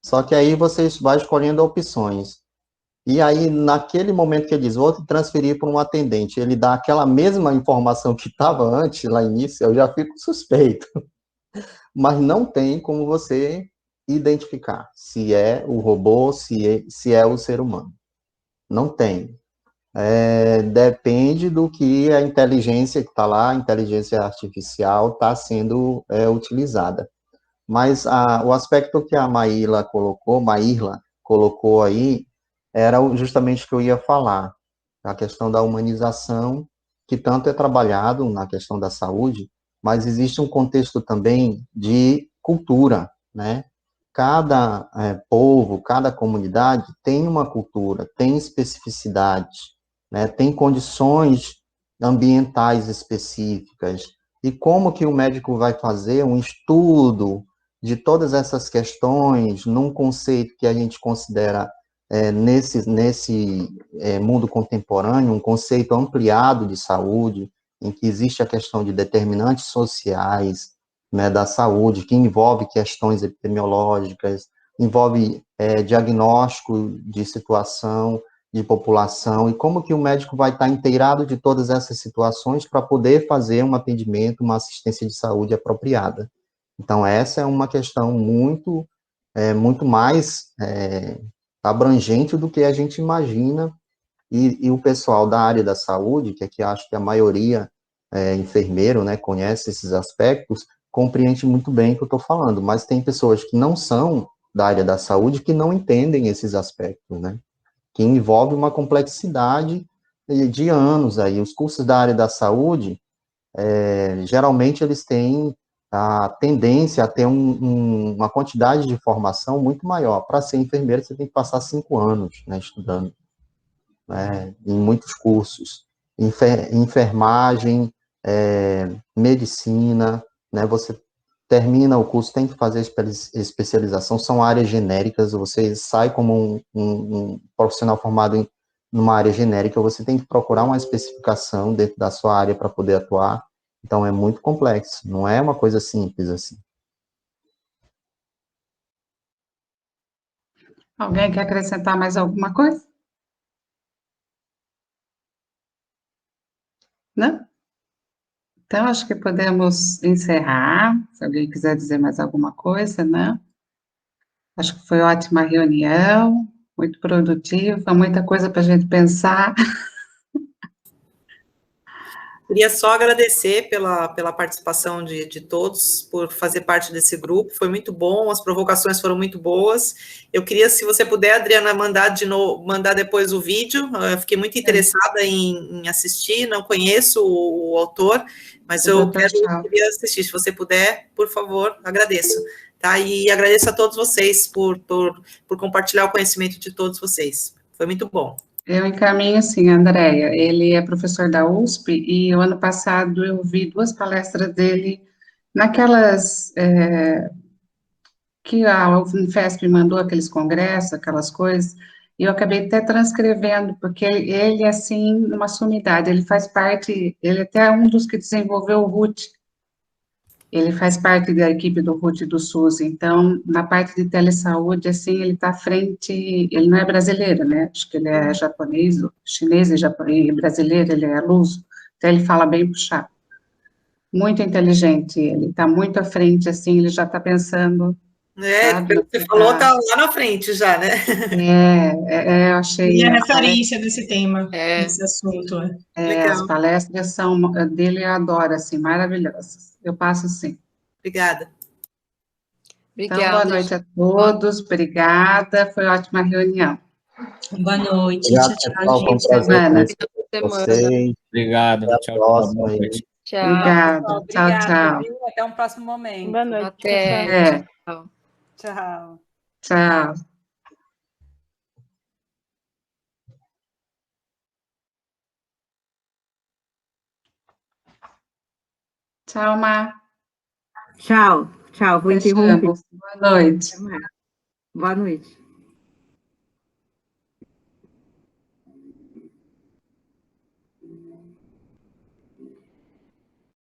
Speaker 8: Só que aí você vai escolhendo opções. E aí, naquele momento que ele diz, vou transferir para um atendente, ele dá aquela mesma informação que estava antes, lá no início, eu já fico suspeito. Mas não tem como você identificar se é o robô, se é o ser humano. Não tem. Depende do que a inteligência que está lá, a inteligência artificial, está sendo utilizada. Mas o aspecto que a Maíla colocou aí, era justamente o que eu ia falar, a questão da humanização, que tanto é trabalhado na questão da saúde, mas existe um contexto também de cultura, né? Cada povo, cada comunidade tem uma cultura, tem especificidades, né? Tem condições ambientais específicas. E como que o médico vai fazer um estudo de todas essas questões num conceito que a gente considera nesse mundo contemporâneo, um conceito ampliado de saúde, em que existe a questão de determinantes sociais, né, da saúde, que envolve questões epidemiológicas, envolve diagnóstico de situação, de população, e como que o médico vai estar inteirado de todas essas situações para poder fazer um atendimento, uma assistência de saúde apropriada. Então, essa é uma questão muito mais abrangente do que a gente imagina, e o pessoal da área da saúde, que aqui acho que a maioria enfermeiro, né, conhece esses aspectos, compreende muito bem o que eu estou falando, mas tem pessoas que não são da área da saúde que não entendem esses aspectos, né? Que envolve uma complexidade de anos aí. Os cursos da área da saúde, geralmente eles têm a tendência a ter uma quantidade de formação muito maior. Para ser enfermeiro, você tem que passar 5 anos, né, estudando, né, em muitos cursos. Enfermagem, medicina, né, você termina o curso, tem que fazer especialização, são áreas genéricas, você sai como um profissional formado numa área genérica, você tem que procurar uma especificação dentro da sua área para poder atuar, então é muito complexo, não é uma coisa simples assim.
Speaker 2: Alguém quer acrescentar mais alguma coisa? Não? Então, acho que podemos encerrar, se alguém quiser dizer mais alguma coisa, né? Acho que foi ótima reunião, muito produtiva, muita coisa para a gente pensar.
Speaker 1: Queria só agradecer pela participação de todos, por fazer parte desse grupo, foi muito bom, as provocações foram muito boas. Eu queria, se você puder, Adriana, mandar depois o vídeo, eu fiquei muito interessada em assistir, não conheço o autor, mas eu queria assistir, se você puder, por favor, agradeço. Tá? E agradeço a todos vocês por compartilhar o conhecimento de todos vocês, foi muito bom.
Speaker 2: Eu encaminho, sim, Andréia. Ele é professor da USP e o ano passado eu vi 2 palestras dele naquelas que a Unifesp mandou, aqueles congressos, aquelas coisas, e eu acabei até transcrevendo, porque ele assim, uma sumidade, ele faz parte, ele até é um dos que desenvolveu o RUT, ele faz parte da equipe do RUT e do SUS, então, na parte de telesaúde, assim, ele está à frente, ele não é brasileiro, né, acho que ele é japonês, chinês e japonês, brasileiro, ele é luso, então ele fala bem puxado. Muito inteligente, ele está muito à frente, assim, ele já está pensando...
Speaker 1: Pelo que você falou, está lá na frente já, né?
Speaker 2: Eu achei...
Speaker 6: E a referência desse tema, desse assunto.
Speaker 2: As palestras dele, eu adoro, assim, maravilhosas. Eu passo, sim.
Speaker 1: Obrigada.
Speaker 2: Então, boa noite a todos, obrigada, foi ótima reunião.
Speaker 6: Boa noite,
Speaker 8: Obrigado,
Speaker 6: tchau,
Speaker 8: pessoal, foi um prazer conhecer
Speaker 4: vocês. Obrigado,
Speaker 8: até a
Speaker 4: tchau,
Speaker 8: próxima.
Speaker 4: boa noite.
Speaker 5: Tchau.
Speaker 2: Obrigada, tchau.
Speaker 3: Viu? Até um próximo momento.
Speaker 7: Boa noite.
Speaker 5: Até.
Speaker 3: Tchau.
Speaker 2: Tchau. Tchau, Mar.
Speaker 9: Tchau, vou interromper.
Speaker 2: Boa noite.
Speaker 9: Boa noite.